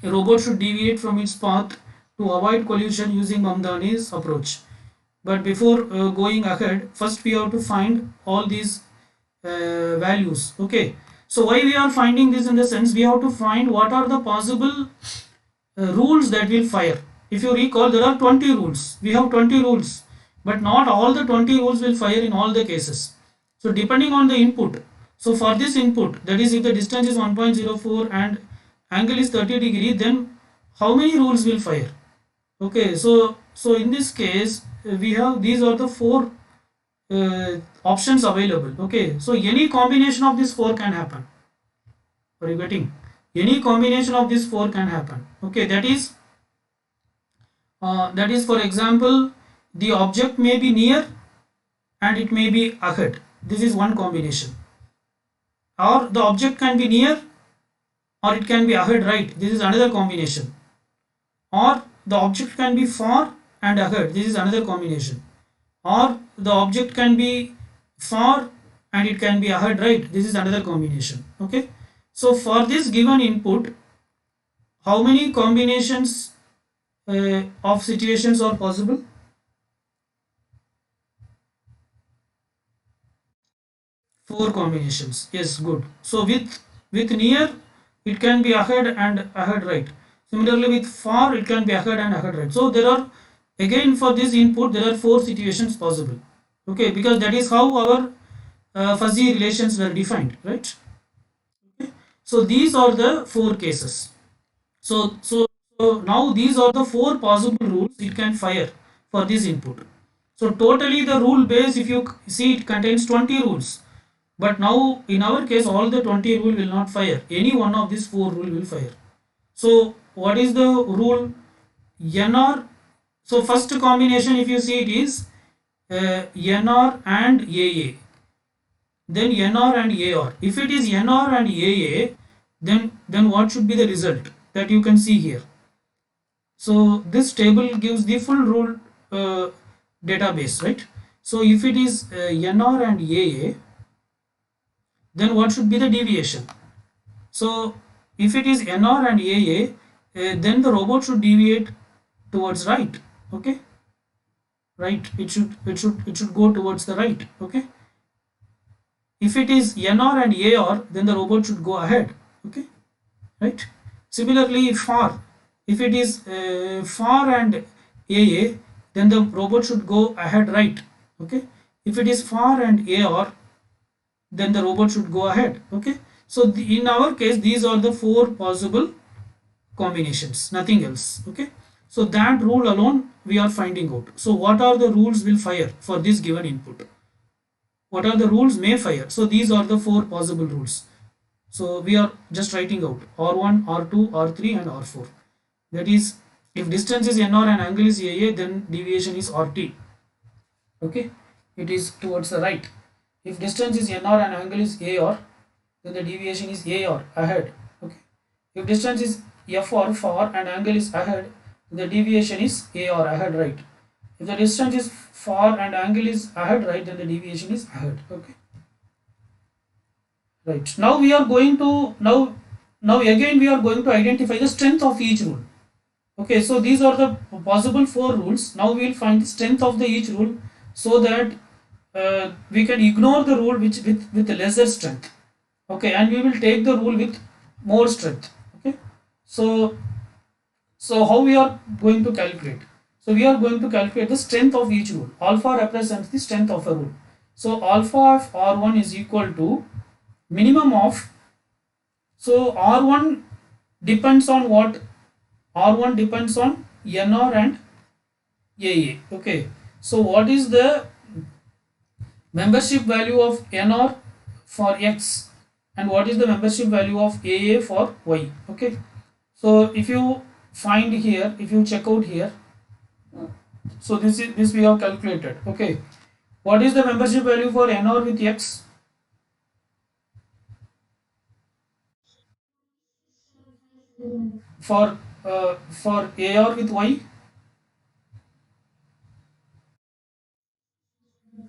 [SPEAKER 1] robot should deviate from its path to avoid collision using Mamdani's approach. But before going ahead, first we have to find all these values, okay. So why we are finding this, in the sense we have to find what are the possible rules that will fire. If you recall, there are 20 rules, we have 20 rules, but not all the 20 rules will fire in all the cases. So depending on the input, so for this input, that is if the distance is 1.04 and angle is 30 degree, then how many rules will fire? Okay, so in this case we have, these are the four options available, okay. So any combination of these four can happen, are you getting? Any combination of these four can happen, okay. That is, for example, the object may be near and it may be ahead, this is one combination. Or the object can be near or it can be ahead, right, this is another combination. Or the object can be far and ahead, this is another combination. Or the object can be far and it can be ahead, right, this is another combination, okay. So for this given input, how many combinations of situations are possible? Four combinations, yes, good. So with near it can be ahead and ahead, right. Similarly with far it can be ahead and ahead, right. So there are, again for this input there are four situations possible, okay, because that is how our fuzzy relations were defined, right. Okay. So these are the four cases. So now these are the four possible rules it can fire for this input. So totally the rule base, if you see, it contains 20 rules. But now in our case all the 20 rule will not fire. Any one of these 4 rule will fire. So what is the rule? NR. So first combination, if you see, it is NR and AA. Then NR and AR. If it is NR and AA, then what should be the result that you can see here? So this table gives the full rule database, right? So if it is NR and AA, then what should be the deviation? So if it is NR and AA, then the robot should deviate towards right. Okay, right. It should go towards the right. Okay. If it is NR and AR, then the robot should go ahead. Okay, right. Similarly, far. If it is far and AA, then the robot should go ahead right. Okay. If it is far and AR, then the robot should go ahead. Okay. So in our case, these are the 4 possible combinations, nothing else. Okay. So that rule alone we are finding out. So what are the rules will fire for this given input? What are the rules may fire? So these are the 4 possible rules. So we are just writing out R1, R2, R3 and R4. That is, if distance is NR and angle is AA, then deviation is RT. Okay, it is towards the right. If distance is NR and angle is AR, then the deviation is AR, ahead. Okay. If distance is FR, far, and angle is ahead, the deviation is AR, ahead, right. If the distance is far and angle is ahead, right, then the deviation is ahead. Okay. Right. Now we are going to now again we are going to identify the strength of each rule. Okay. So these are the possible 4 rules. Now we will find the strength of the each rule so that we can ignore the rule which with lesser strength. Okay, and we will take the rule with more strength. Okay. So how we are going to calculate? So we are going to calculate the strength of each rule. Alpha represents the strength of a rule. So alpha of R1 is equal to minimum of, so R1 depends on what? R1 depends on NR and AA. Okay. So what is the membership value of NR for X and what is the membership value of AA for Y? Okay. So if you find here, if you check out here, so this we have calculated. Okay. What is the membership value for NR with X? For AR with Y?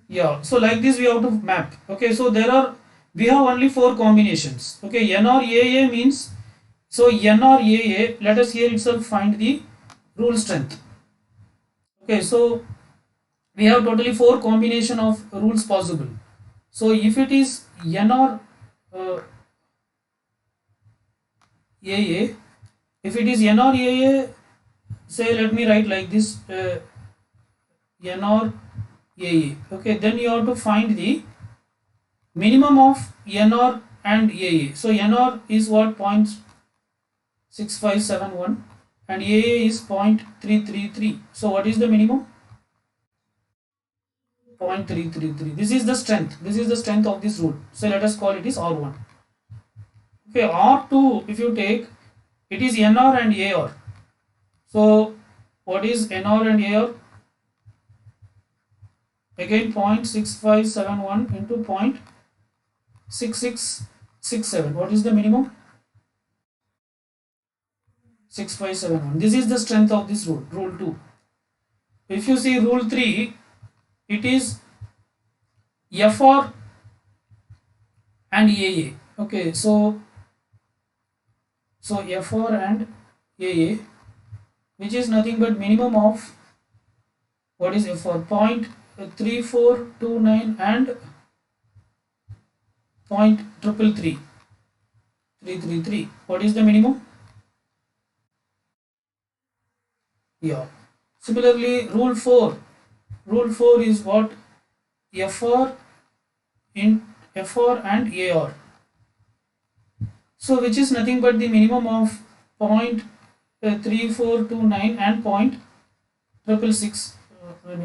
[SPEAKER 1] Yeah, so like this we have to map. Okay, so we have only 4 combinations. Okay, NRAA means, so NRAA, let us here itself find the rule strength. Okay, so we have totally 4 combination of rules possible. So if it is NR AA, if it is NRAA, say let me write like this, NR AA. Okay, then you have to find the minimum of NR and AA. So NR is what? 0.6571 and AA is 0.333. So what is the minimum? 0.333. This is the strength. This is the strength of this rule. So let us call it is R1. Okay, R2, if you take, it is NR and AR. So what is NR and AR? Again 0.6571 into 0.6667. What is the minimum? 6571. This is the strength of this rule, rule 2. If you see rule 3, it is FR and AA. Okay, so FR and AA, which is nothing but minimum of, what is FR? 0.3429 and 0.333. What is the minimum? Yeah. Similarly, rule 4. Rule 4 is what? FR in FR and AR. So which is nothing but the minimum of 0.3429 and 0.666,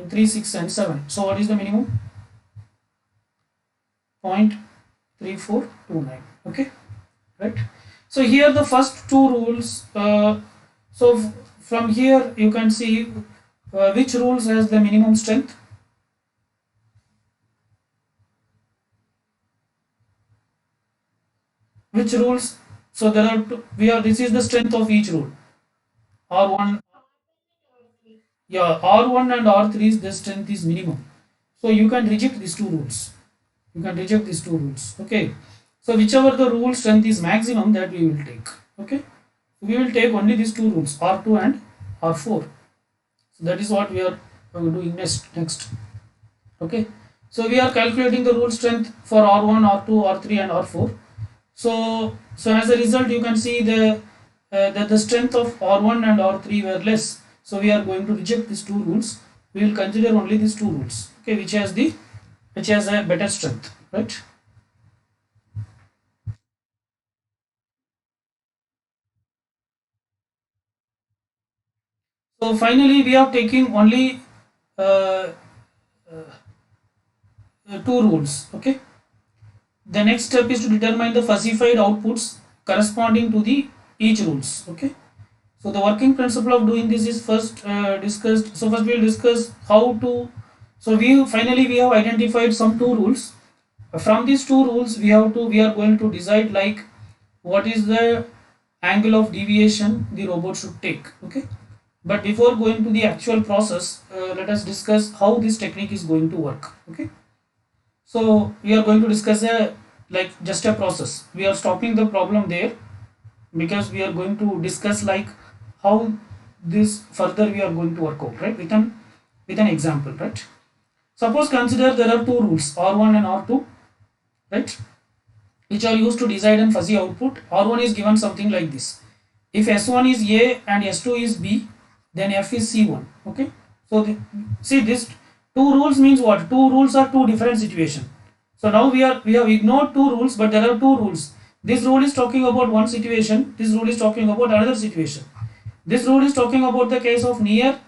[SPEAKER 1] 36 and 7. So what is the minimum? 0.333. 3429. Okay, right? So here the first two rules. So from here you can see which rules has the minimum strength. Which rules? So there are two, we are this is the strength of each rule. R1, yeah, R1 and R3 is the strength is minimum. So you can reject these two rules. You can reject these two rules. Okay. So whichever the rule strength is maximum, that we will take. Okay. We will take only these two rules, R2 and R4. So that is what we are doing next. Okay. So we are calculating the rule strength for R1, R2, R3 and R4. So as a result, you can see that the strength of R1 and R3 were less. So we are going to reject these two rules. We will consider only these two rules. Okay, which has a better strength, right? So finally, we are taking only uh, two rules. Okay. The next step is to determine the falsified outputs corresponding to the each rules. Okay. So the working principle of doing this is first discussed. So first we will discuss how to. So we have identified some two rules. From these two rules we are going to decide like what is the angle of deviation the robot should take. Okay. But before going to the actual process, let us discuss how this technique is going to work. Okay. So we are going to discuss just a process. We are stopping the problem there because we are going to discuss like how this further we are going to work out, right? With an example, right? Suppose consider there are two rules, R1 and R2, right? Which are used to decide on fuzzy output. R1 is given something like this. If S1 is A and S2 is B, then F is C1. Okay. So see this two rules means what? Two rules are two different situations. So now we have ignored two rules, but there are two rules. This rule is talking about one situation. This rule is talking about another situation. This rule is talking about the case of near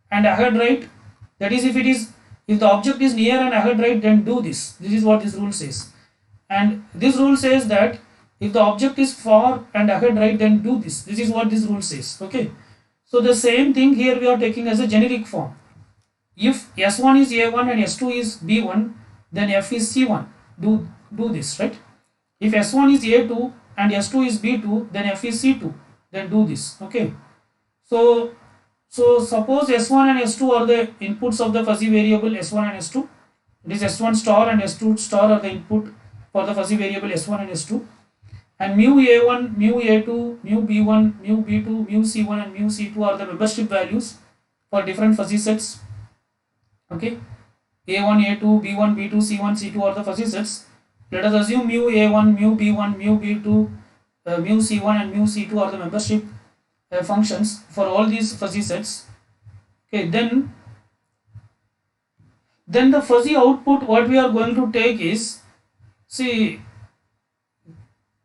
[SPEAKER 1] and ahead right. That is, if the object is near and ahead right, then do this. This is what this rule says. And this rule says that if the object is far and ahead right, then do this. This is what this rule says. Okay. So the same thing here we are taking as a generic form. If S1 is A1 and S2 is B1, then F is C1. Do this, right? If S1 is A2 and S2 is B2, then F is C2. Then do this. Okay. So suppose S1 and S2 are the inputs of the fuzzy variable S1 and S2. It is S1 star and S2 star are the input for the fuzzy variable S1 and S2. And mu A1, mu A2, mu B1, mu B2, mu C1 and mu C2 are the membership values for different fuzzy sets. Okay. A1, A2, B1, B2, C1, C2 are the fuzzy sets. Let us assume mu A1, mu B1, mu B2, mu C1 and mu C2 are the membership functions for all these fuzzy sets. Okay, then the fuzzy output what we are going to take is, see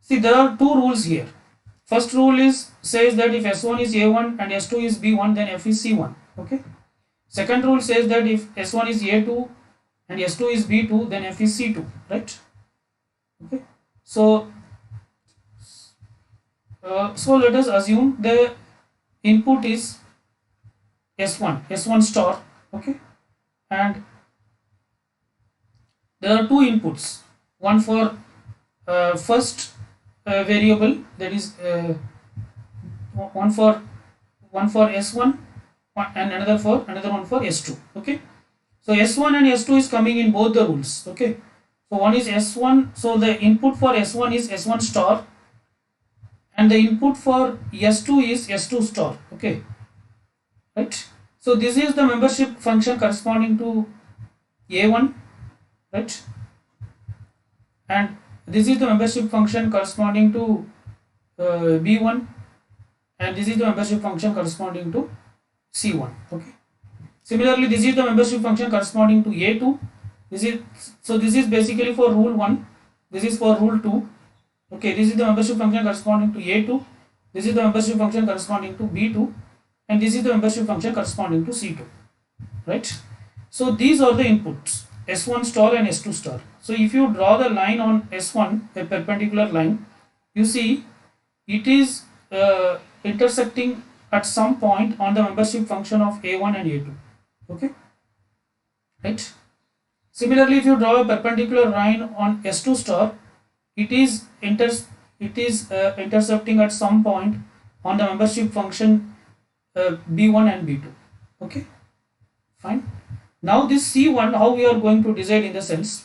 [SPEAKER 1] there are two rules here. First rule says that if S1 is A1 and S2 is B1, then F is C1. Okay. Second rule says that if S1 is A2 and S2 is B2, then F is C2, right? Okay. So let us assume the input is S1 star, okay, and there are two inputs, one for first variable, that is one for S1 and another one for S2. Okay. So S1 and S2 is coming in both the rules. Okay. So one is S1. So the input for S1 is S1 star, and the input for S2 is S2 star. Okay. Right. So this is the membership function corresponding to A1, right? And this is the membership function corresponding to B1, and this is the membership function corresponding to C1. Okay. Similarly, this is the membership function corresponding to A2. This is basically for rule 1. This is for rule 2. Okay. This is the membership function corresponding to A2. This is the membership function corresponding to B2, and this is the membership function corresponding to C2. Right. So these are the inputs. S1 star and S2 star. So if you draw the line on S1, a perpendicular line, you see it is intersecting at some point on the membership function of A1 and A2. Okay, right? Similarly, if you draw a perpendicular line on S2 star, it is intercepting at some point on the membership function B1 and B2. Okay, fine. Now this C1, how we are going to decide in the sense.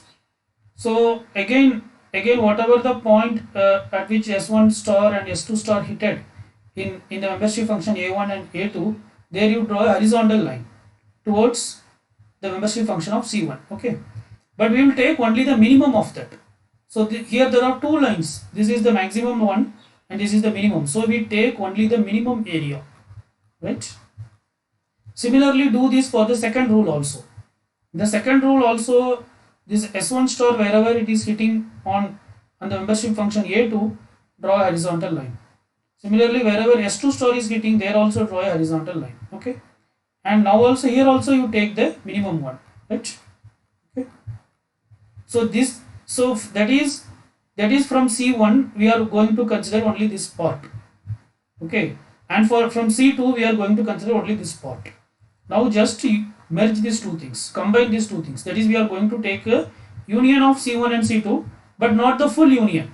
[SPEAKER 1] So again whatever the point at which S1 star and S2 star hitted in the membership function A1 and A2, there you draw a horizontal line towards the membership function of C1. Okay, but we will take only the minimum of that. So here there are two lines. This is the maximum one and this is the minimum. So we take only the minimum area, right? Similarly, do this for the second rule also. The second rule also, this S1 star, wherever it is hitting on the membership function A2, draw a horizontal line. Similarly, wherever S2 star is hitting, there also draw a horizontal line. Okay, and now also here also you take the minimum one, right? Okay, so that is from C1 we are going to consider only this part. Okay, and from C2 we are going to consider only this part. Now just merge these two things, combine these two things. That is, we are going to take a union of C1 and C2, but not the full union.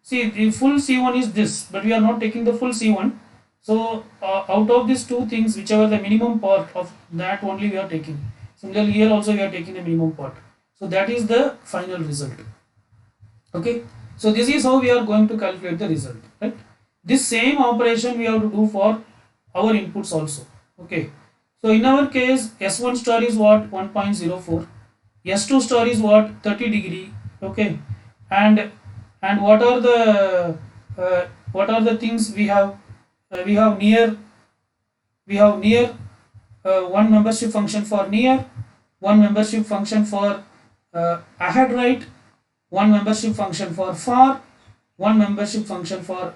[SPEAKER 1] See, the full C1 is this, but we are not taking the full C1. So out of these two things, whichever the minimum part of that only we are taking. Similarly, here also we are taking the minimum part. So that is the final result. Okay, so this is how we are going to calculate the result, right? This same operation we have to do for our inputs also. Okay, so in our case, S1 star is what, 1.04, S2 star is what, 30 degree. Okay, and what are the things we have? We have near one membership function for near, one membership function for ahead right, one membership function for far, one membership function for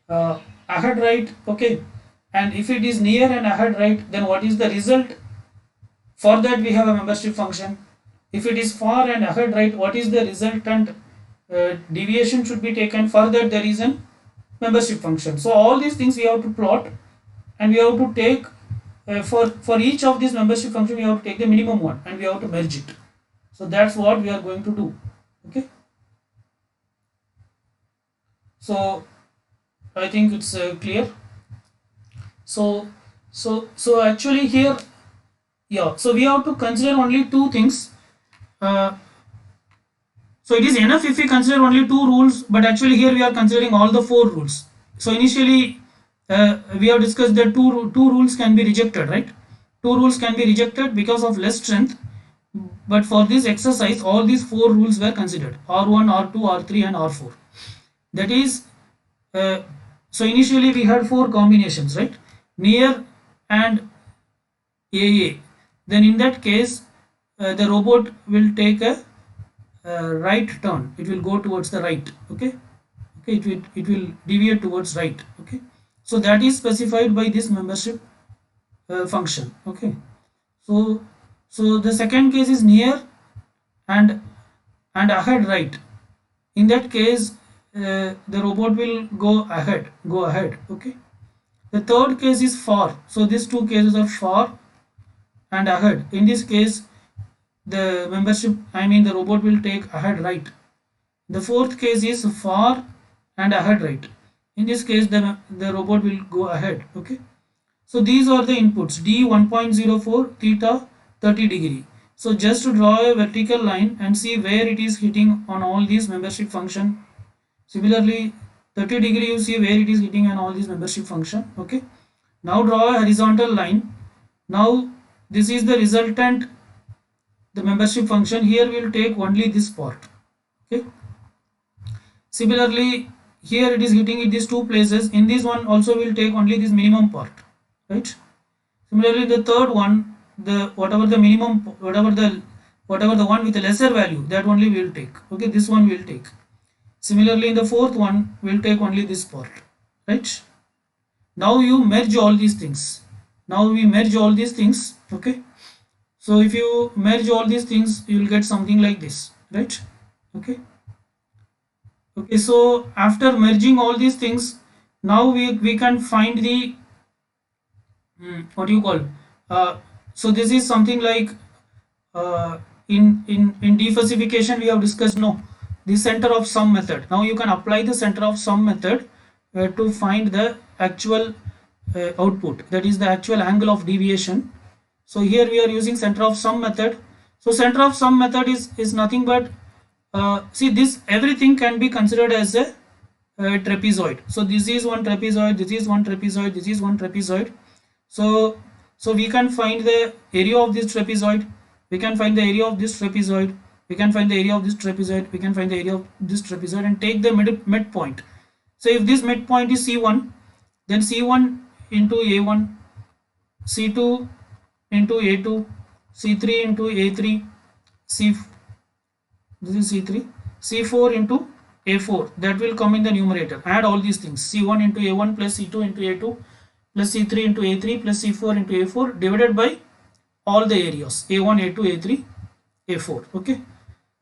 [SPEAKER 1] ahead right. Okay, and if it is near and ahead right, then what is the result? For that we have a membership function. If it is far and ahead right, what is the resultant deviation should be taken? For that there is a membership function. So all these things we have to plot, and we have to take for each of these membership function we have to take the minimum one and we have to merge it. So that's what we are going to do. Okay, so I think it's clear. So actually here, yeah, so we have to consider only two things. So it is enough if we consider only two rules, but actually here we are considering all the four rules. So initially we have discussed that two rules can be rejected, right? Two rules can be rejected because of less strength, but for this exercise all these four rules were considered: R1, R2, R3 and R4. That is, so initially we had four combinations, right? Near and AA. Then in that case the robot will take a right turn. It will go towards the right. Okay, it will deviate towards right. Okay, so that is specified by this membership function. Okay, so the second case is near and ahead right. In that case the robot will go ahead. Okay, the third case is far. So these two cases are far and ahead. In this case the robot will take ahead right. The fourth case is far and ahead right. In this case the robot will go ahead. Okay, so these are the inputs: d 1.04, theta 30 degree. So just to draw a vertical line and see where it is hitting on all these membership function. Similarly 30 degree, you see where it is hitting on all these membership function. Okay, now draw a horizontal line. Now this is the resultant, the membership function. Here we will take only this part. Okay, similarly here it is hitting in these two places. In this one also we will take only this minimum part, right? Similarly the third one, the whatever the minimum, whatever the one with a lesser value, that only we will take. Okay, this one we will take. Similarly in the fourth one we will take only this part, right? Now you merge all these things. Now we merge all these things. Okay, So if you merge all these things, you will get something like this, right? Okay. Okay, so after merging all these things, now we can find the what do you call, uh, so this is something like, uh, in defalsification we have discussed, no, the center of sum method. Now you can apply the center of sum method to find the actual output, that is the actual angle of deviation. So here we are using center of sum method. So center of sum method is nothing but, see, this everything can be considered as a trapezoid. So this is one trapezoid, this is one trapezoid, this is one trapezoid. So we can find the area of this trapezoid, we can find the area of this trapezoid, we can find the area of this trapezoid, we can find the area of this trapezoid, and take the midpoint. So if this midpoint is C1, then C1 into A1, C2 into A2, C3 into A3, C, this is C3, C4 into A4, that will come in the numerator. Add all these things, C1 into A1 plus C2 into A2 plus C3 into A3 plus C4 into A4 divided by all the areas A1, A2, A3, A4. Okay.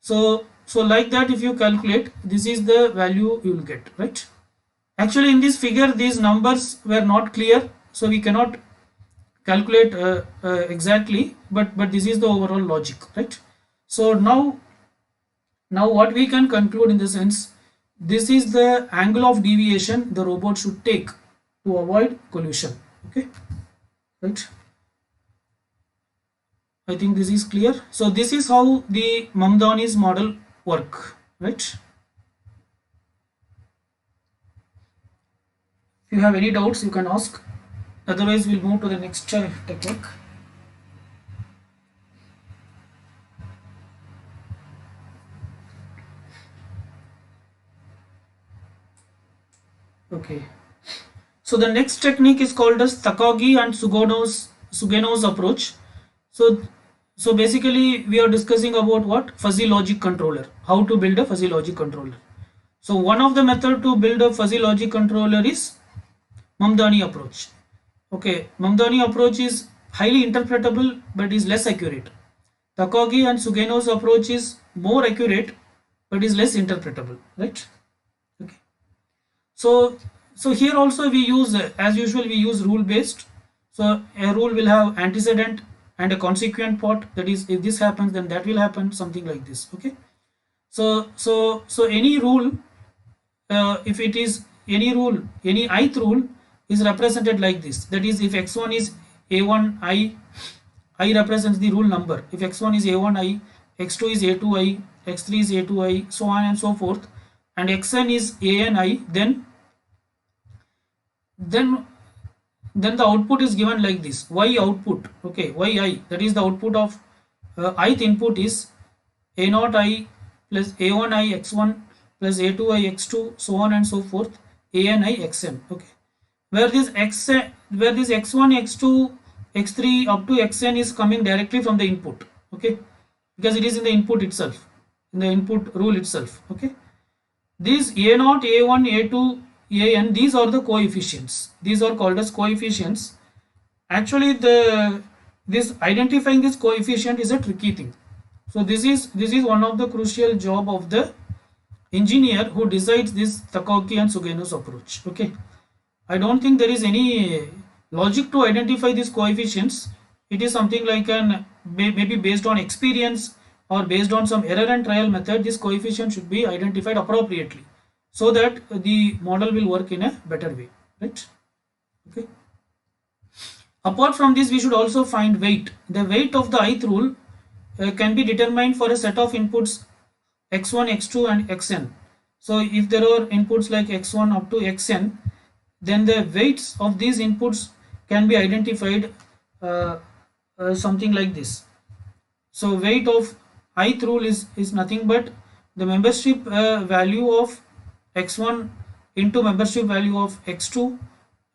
[SPEAKER 1] So like that, if you calculate, this is the value you will get, right? Actually in this figure these numbers were not clear, so we cannot calculate exactly, but this is the overall logic, right? So now what we can conclude in the sense, this is the angle of deviation the robot should take to avoid collision. Okay, right? I think this is clear. So this is how the Mamdani's model work, right? If you have any doubts, you can ask. Otherwise, we'll move to the next technique. Okay. So the next technique is called as Takagi and Sugeno's approach. So basically we are discussing about what? Fuzzy logic controller. How to build a fuzzy logic controller. So one of the method to build a fuzzy logic controller is Mamdani approach. Okay, Mamdani approach is highly interpretable but is less accurate. Takagi and Sugeno's approach is more accurate but is less interpretable, right? Okay. So here also we use, as usual, we use rule based. So a rule will have antecedent and a consequent part, that is, if this happens then that will happen, something like this. Okay. So any rule, if it is any rule, any ith rule is represented like this, that is, if x1 is a1 I represents the rule number. If x1 is a1 I, x2 is a2 I, x3 is a2 I, so on and so forth, and xn is an I, then the output is given like this, y output. Okay, yi, that is the output of ith input is a0 I plus a1 I x1 plus a2 I x2, so on and so forth, an I xn. Okay, where this x1 x2 x3 up to xn is coming directly from the input. Okay, because it is in the input itself, in the input rule itself. Okay, these a0 a1 a2 an, these are the coefficients, these are called as coefficients. Actually this identifying this coefficient is a tricky thing. So this is one of the crucial job of the engineer who decides this Takagi and Sugeno's approach. Okay, I don't think there is any logic to identify these coefficients. It is something like an maybe based on experience or based on some error and trial method, this coefficient should be identified appropriately so that the model will work in a better way, right? Okay. Apart from this, we should also find weight. The weight of the ith rule can be determined for a set of inputs x1, x2 and xn. So if there are inputs like x1 up to xn, then the weights of these inputs can be identified something like this. So weight of ith rule is nothing but the membership value of x1 into membership value of x2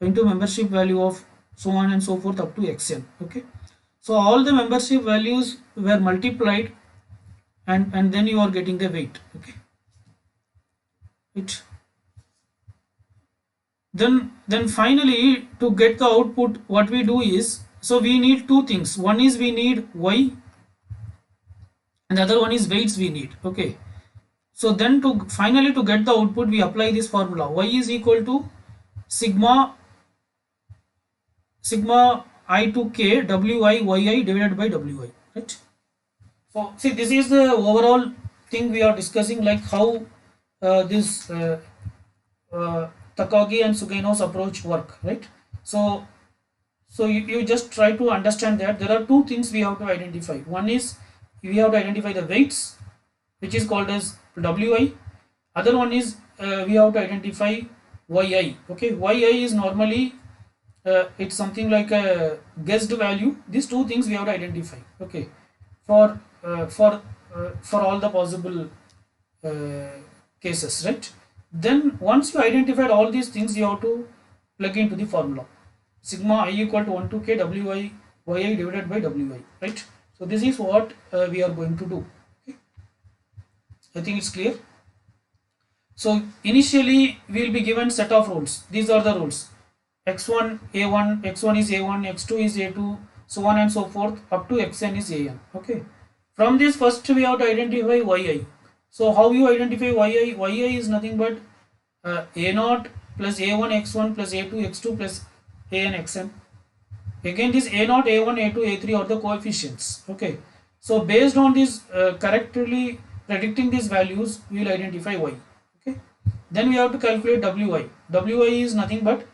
[SPEAKER 1] into membership value of so on and so forth up to xn. Okay, so all the membership values were multiplied and then you are getting the weight. Okay, then finally, to get the output, what we do is, So we need two things. One is we need y, and the other one is weights we need. Okay. So then to finally to get the output, we apply this formula. Y is equal to sigma I to k wi yi divided by wi, right? So see, this is the overall thing we are discussing, like how this Takagi and Sugeno's approach work, right? So you just try to understand that there are two things we have to identify. One is we have to identify the weights, which is called as wi. Other one is we have to identify yi. Okay, yi is normally it's something like a guessed value. These two things we have to identify. Okay, for for all the possible cases, right? Then once you identified all these things, you have to plug into the formula. Sigma I equal to 1 to k wi yi divided by wi, right? So this is what we are going to do. Okay? I think it's clear. So initially we will be given set of rules. These are the rules. X1 A1, X1 is A1, X2 is A2, so on and so forth up to Xn is An. Okay. From this first we have to identify yi. So how you identify yi? Yi is nothing but A0 plus A1 X1 plus A2 X2 plus An Xn. Again this A0, A1, A2, A3 are the coefficients. Okay. So based on this correctly predicting these values, we will identify y. Okay. Then we have to calculate wi. Wi is nothing but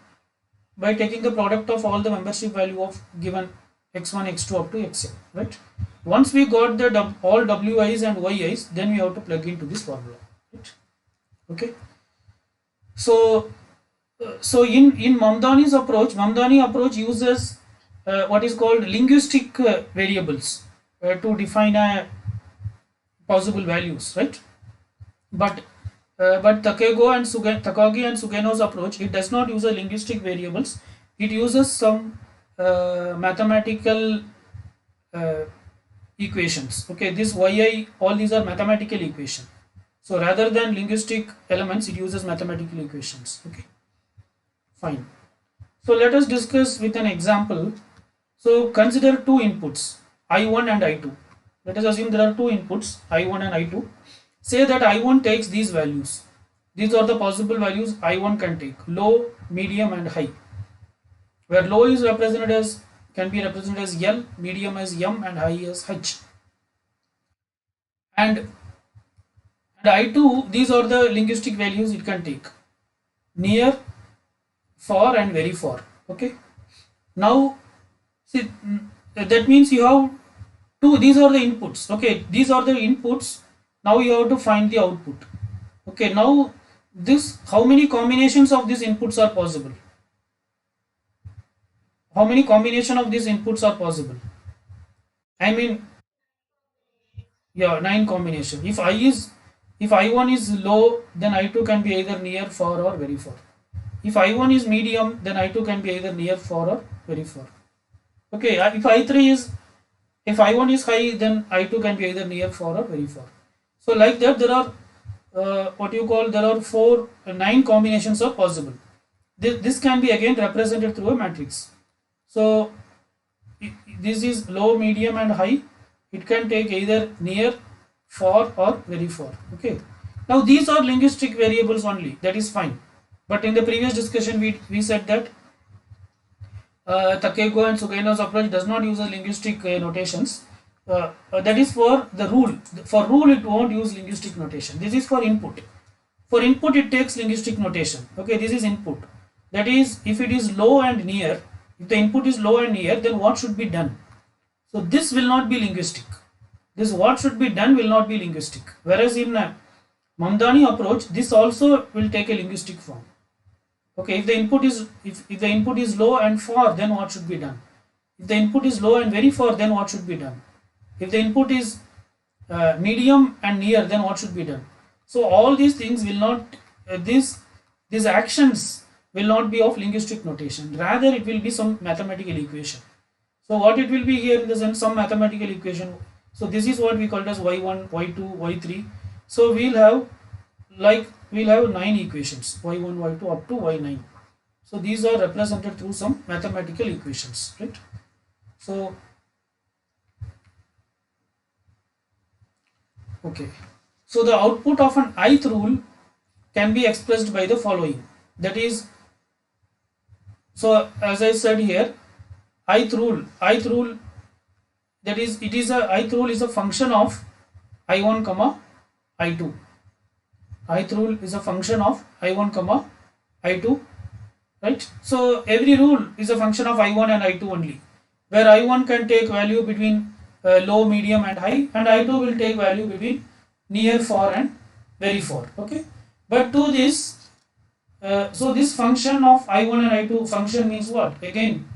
[SPEAKER 1] by taking the product of all the membership value of given x1, x2 up to xn, right? Once we got the all wi's and yi's, then we have to plug into this formula, right? Okay. So in Mamdani's approach, Mamdani approach uses what is called linguistic variables to define possible values, right? But Takagi and Sugeno's approach, it does not use a linguistic variables. It uses some mathematical equations. Okay, this yi, all these are mathematical equation. So rather than linguistic elements, it uses mathematical equations. Okay, fine. So let us discuss with an example. So consider two inputs, I1 and I2. Let us assume there are two inputs, I1 and I2. Say that I1 takes these values. These are the possible values I1 can take: low, medium and high. Where low is represented as, can be represented as L, medium as M and high as H. And I2, these are the linguistic values it can take: near, far and very far. Okay. Now see, that means you have two, these are the inputs. Okay, these are the inputs. Now you have to find the output. Okay, now this, how many combinations of these inputs are possible? How many combination of these inputs are possible? I mean, yeah, 9 combination. If I1 is low, then I2 can be either near, far or very far. If I1 is medium, then I2 can be either near, far or very far. Okay, if I1 is high, then I2 can be either near, far or very far. So like that, there are there are 9 combinations are possible. This can be again represented through a matrix. So this is low, medium and high. It can take either near, far or very far. Okay. Now these are linguistic variables only. That is fine. But in the previous discussion, we said that Takagi and Sugeno's approach does not use a linguistic notations. That is for the rule. For rule, it won't use linguistic notation. This is for input. For input, it takes linguistic notation. Okay, this is input. That is, if it is low and near, if the input is low and near, then what should be done? So this will not be linguistic. This what should be done will not be linguistic. Whereas in Mamdani approach, this also will take a linguistic form. Okay, if the input is if the input is low and far, then what should be done? If the input is low and very far, then what should be done? If the input is medium and near, then what should be done? So all these things will not, these actions will not be of linguistic notation. Rather, it will be some mathematical equation. So what it will be here in the sense, some mathematical equation. So this is what we call as y1, y2, y3. So we'll have 9 equations, y1, y2 up to y9. So these are represented through some mathematical equations, right? So okay, so the output of an ith rule can be expressed by the following. That is, so as I said here, ith rule, that is, it is a ith rule is a function of I1 comma I2. Ith rule is a function of I1 comma I2, right? So every rule is a function of I1 and I2 only, where I1 can take value between low, medium and high, and I2 will take value between near, far and very far. Okay, but to this, so this function of I1 and I2 function means what? Again,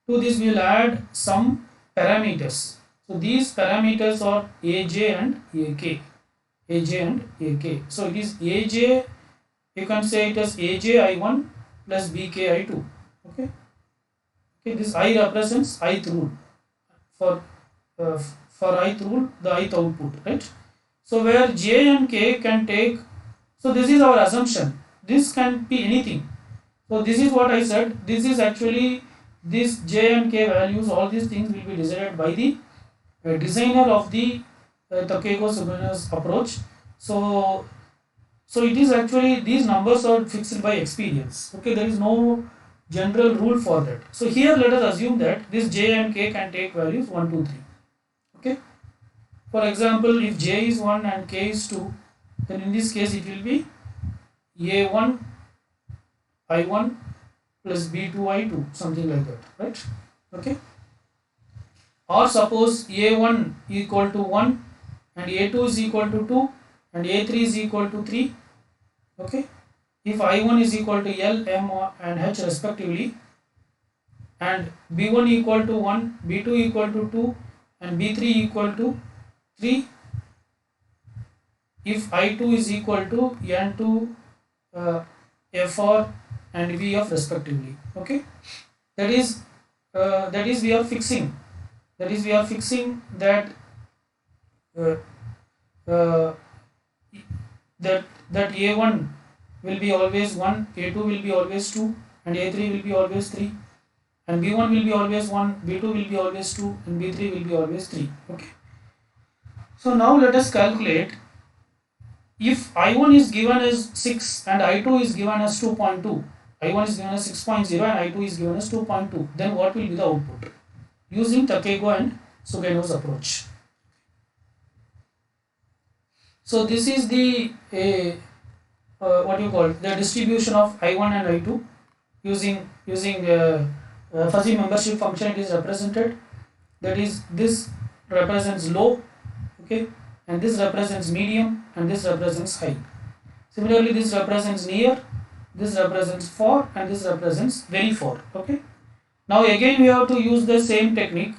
[SPEAKER 1] to this we will add some parameters. So these parameters are Aj and Ak. Aj and Ak. So it is Aj, you can say it as Aj I1 plus Bk I2. Okay. Okay, this I represents ith rule. For ith rule, the ith output, right? So where J and K can take, so this is our assumption. This can be anything. So this is what I said. This is actually, this J and K values, all these things will be decided by the designer of the Takeko-Sugeno's approach. So it is actually, these numbers are fixed by experience. Okay, there is no general rule for that. So here let us assume that this J and K can take values 1, 2, 3. Okay. For example, if J is 1 and K is 2, then in this case it will be A1 I1 plus B2 I2, something like that, right? Okay. Or suppose A1 equal to 1 and A2 is equal to 2 and A3 is equal to 3. Okay. If I1 is equal to L, M and H respectively, and B1 equal to 1, B2 equal to 2 and B3 equal to 3, if I2 is equal to N2, FR and VF respectively. Okay, that is we are fixing, that uh, uh, that A1 will be always 1, A2 will be always 2 and A3 will be always 3, and B1 will be always 1, B2 will be always 2 and B3 will be always 3. Okay, so now let us calculate, if I1 is given as 6 and I2 is given as 2.2, I1 is given as 6.0 and I2 is given as 2.2, then what will be the output using Takeko and Sugeno's approach? So this is the what you call the distribution of I1 and I2 using fuzzy membership function. It is represented, that is, this represents low, okay, and this represents medium and this represents high. Similarly, this represents near, this represents far and this represents very far. Okay, now again we have to use the same technique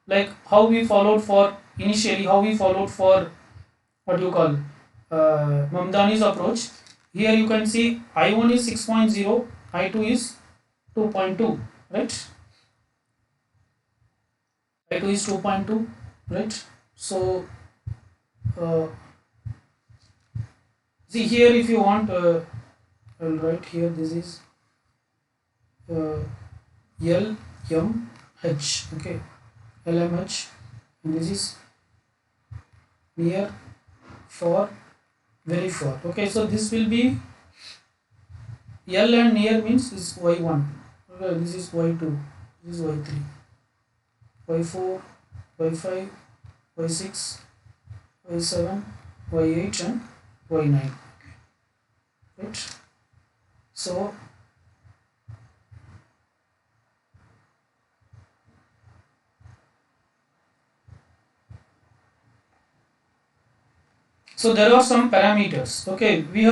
[SPEAKER 1] like how we followed for initially, how we followed for what you call Mamdani's approach. Here you can see I1 is 6.0, I2 is 2.2, right? I2 is 2.2, right? So see here, if you want, I will write here, this is LMH, okay, LMH, and this is near, far, very far. Okay, so this will be L and near means is Y1, okay, this is Y2, this is Y3, Y4, Y5, Y6, Y7, Y8 and Y9, right? So there are some parameters. Okay, we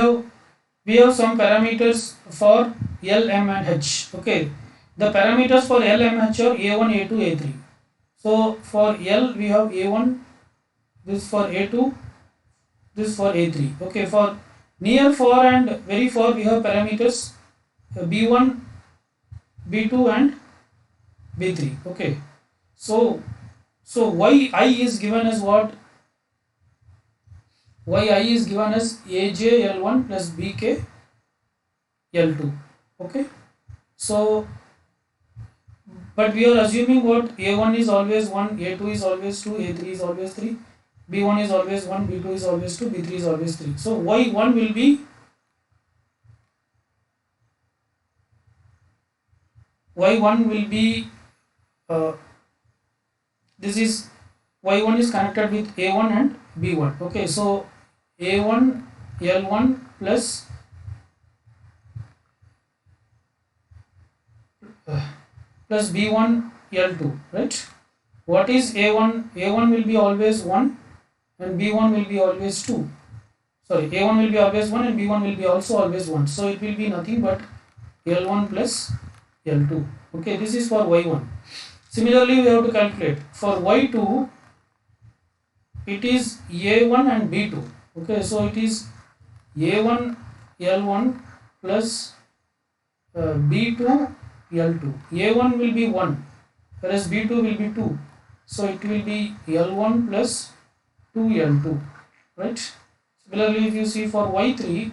[SPEAKER 1] have some parameters for L, M and H. Okay, the parameters for L, M, H are A1, A2, A3. So for L we have A1, this for A2, this for A3. Okay, for near, far and very far we have parameters B1, B2 and B3. Okay, so yi is given as what? Yi is given as Aj L1 plus Bk L2. Okay, so but we are assuming what a1 is always 1, a2 is always 2, a3 is always 3, b1 is always 1, b2 is always 2, b3 is always 3. So y1 will be uh, this is y1 is connected with a1 and b1. Okay, so a1 l1 plus plus b1 l2, right? What is a1? A1 will be always 1 and b1 will be always 2. Sorry, a1 will be always 1 and b1 will be also always 1. So it will be nothing but l1 plus l2. Okay, this is for y1. Similarly, we have to calculate for y2. It is a1 and b2. Okay, so it is a1 l1 plus b2 l2. a1 will be 1 whereas b2 will be 2. So it will be l1 plus 2l2, right? Similarly, if you see for y3,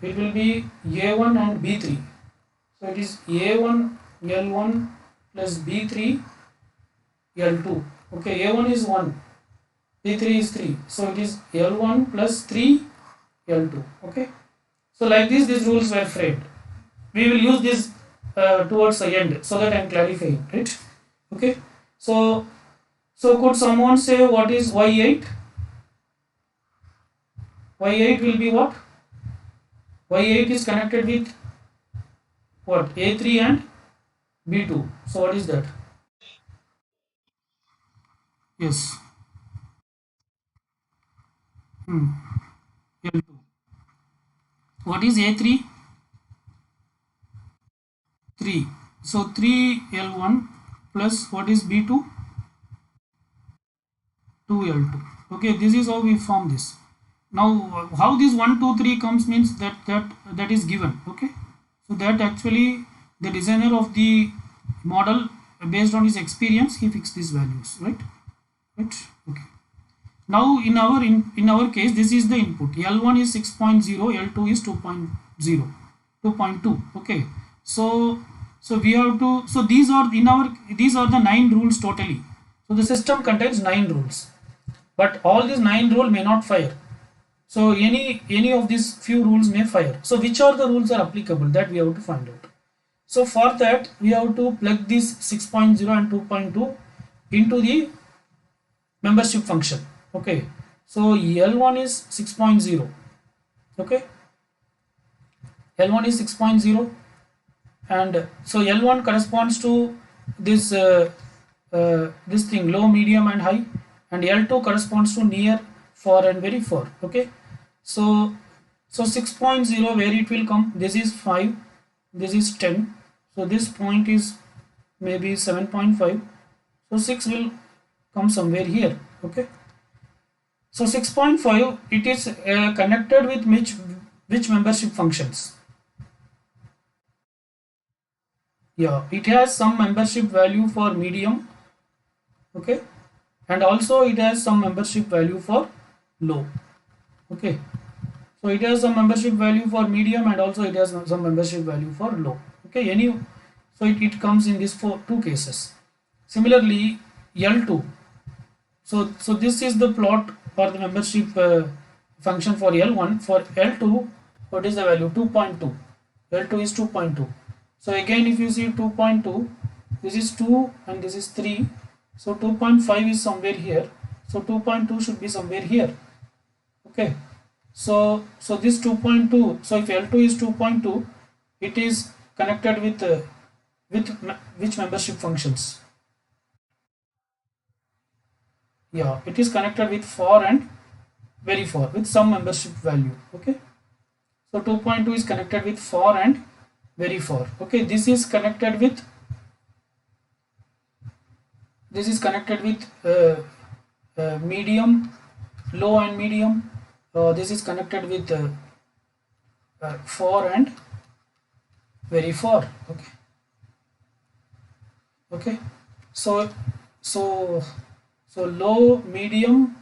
[SPEAKER 1] it will be a1 and b3. So it is a1 l1 plus b3 l2. Okay, a1 is 1, b3 is 3. So it is l1 plus 3 l2. Okay, so like this, these rules were framed. We will use this towards the end so that I am clarifying, right? Okay, so could someone say what is y8? y8 will be what? y8 is connected with what? a3 and b2. So what is that? Yes. L2. What is a3? 3. So 3l1 plus what is b2? 2l2. Okay, this is how we form this. Now how this 1 2 3 comes means that is given. Okay, so that actually the designer of the model, based on his experience, he fixed these values, right? Okay, now in our case, this is the input. L1 is 6.0, L2 is 2.0, 2.2. Okay, so we have to, so these are the 9 rules totally. So the system contains 9 rules, but all these 9 rules may not fire. So any of these few rules may fire. So which are the rules are applicable, that we have to find out. So for that, we have to plug this 6.0 and 2.2 into the membership function. Okay, so L1 is 6.0. Okay, L1 is 6.0, and so L1 corresponds to this this thing, low, medium and high, and L2 corresponds to near, far and very far. Okay, so 6.0, where it will come? This is 5, this is 10, so this point is maybe 7.5, so 6 will come somewhere here. Okay, so 6.5, it is connected with which membership functions? Yeah, it has some membership value for medium. Okay, and also it has some membership value for low. Okay, so it has some membership value for medium and also it has some membership value for low. Okay, so it comes in these two cases. Similarly, L2, so this is the plot for the membership function for L1. For L2, what is the value? 2.2. L2 is 2.2. So again, if you see 2.2, this is 2 and this is 3. So 2.5 is somewhere here. So 2.2 should be somewhere here. Okay. So this 2.2. So if L2 is 2.2, it is connected with which membership functions? Yeah, it is connected with far and very far with some membership value. Okay, so 2.2 is connected with far and very far. Okay, this is connected with medium, low and medium. This is connected with far and very far. Okay, so low, medium,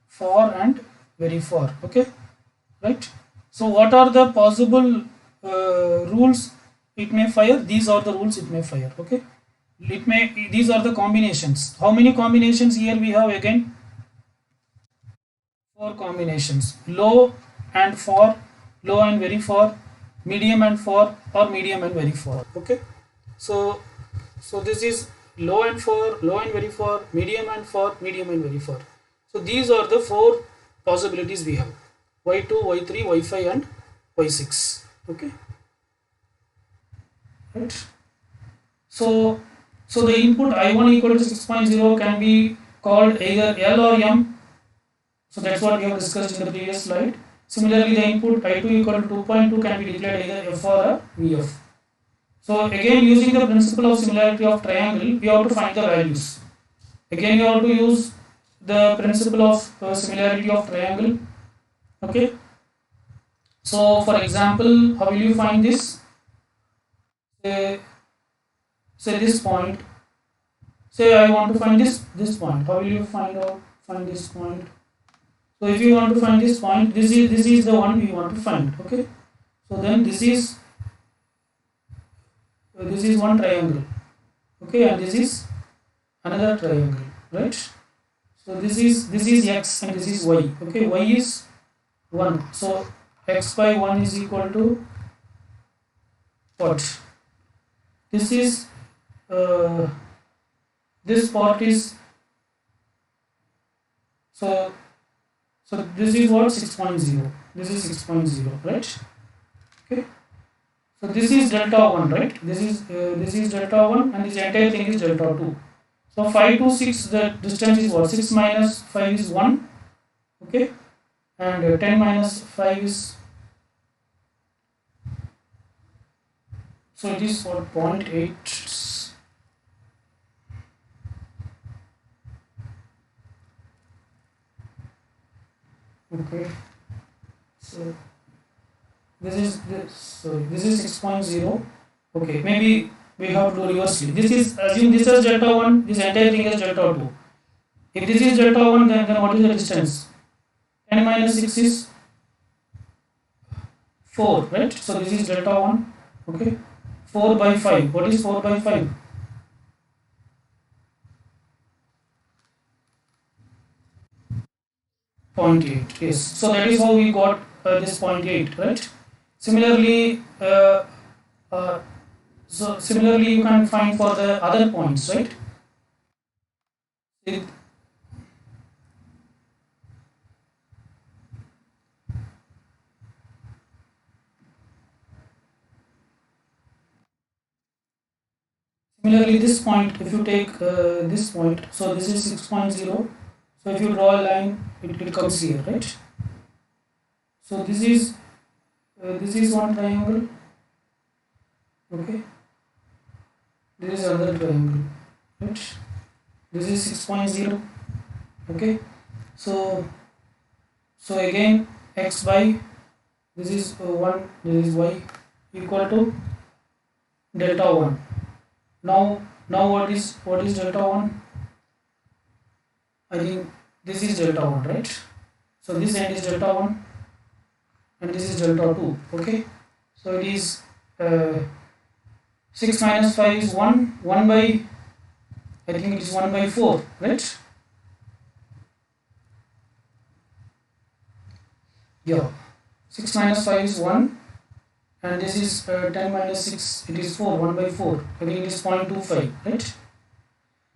[SPEAKER 1] far and very far. Okay, right? So what are the possible rules it may fire, these are the rules it may fire. Okay, it may, these are the combinations. How many combinations here we have? Again, four combinations: low and for, low and very for, medium and for, or medium and very for. Okay, so this is low and for, low and very for, medium and for, medium and very for. So these are the four possibilities we have: y2, y3, y5 and y6. Okay, right. So the input I1 equal to 6.0 can be called either L or M. So that's what we have discussed in the previous slide. Similarly, the input I2 equal to 2.2 can be declared either F or a VF. So again, using the principle of similarity of triangle, we have to find the values. Again, you have to use the principle of similarity of triangle. Okay. So for example, how will you find this? Say this point. Say I want to find this point. How will you find this point? So if you want to find this point, this is the one we want to find. Okay. So then this is one triangle. Okay, and this is another triangle, right? So this is x and this is y. Okay, y is 1. So x by 1 is equal to what? This is this part is so this is what? 6.0. This is 6.0, right? Okay. So this is delta 1, right? This is delta 1 and this entire thing is delta 2. So 5 to 6, the distance is what? 6 minus 5 is 1. Okay. And 10 minus 5 is, so it is what? 0.8. Okay. So this is 6.0. Okay, maybe we have to do reversely. This is, assume this is delta 1, this entire thing is delta 2. If this is delta 1, then what is the distance? 10 minus 6 is 4, right? So this is delta 1. Okay, 4 by 5. What is 4 by 5? 0.8. Yes. So that is how we got this 0.8, right? Similarly, similarly you can find for the other points, right? Similarly, this point, if you take this point, so this is 6.0. So if you draw a line, it comes here, right? So this is one triangle. Okay. This is another triangle, right? This is 6.0. Okay. So again, x by, this is 1, this is y, equal to delta 1. Now what is delta 1? I think this is delta 1, right? So this end is delta 1 and this is delta 2. Okay. So it is 6 minus 5 is 1 by, I think it is 1 by 4, right? Yeah. 6 minus 5 is 1 and this is 10 minus 6, it is 4, 1 by 4. I think it is 0.25, right?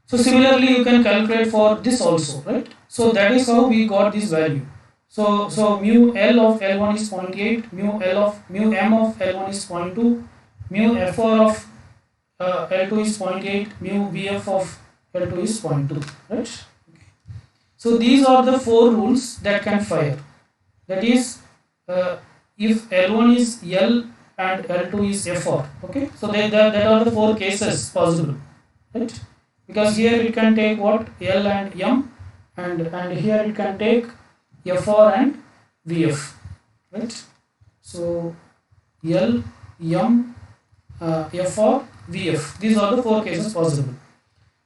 [SPEAKER 1] So similarly you can calculate for this also, right? So that is how we got this value. So mu L of L1 is 0.8, mu M of L1 is 0.2, mu F4 of L2 is 0.8, mu VF of L2 is 0.2, right? Okay. So these are the four rules that can fire. That is, if L1 is L and L2 is F4. Okay, so that are the four cases possible, right? Because here it can take what? L and M, and here it can take F4 and VF, right? So L, M, F4, VF. These are the four cases possible.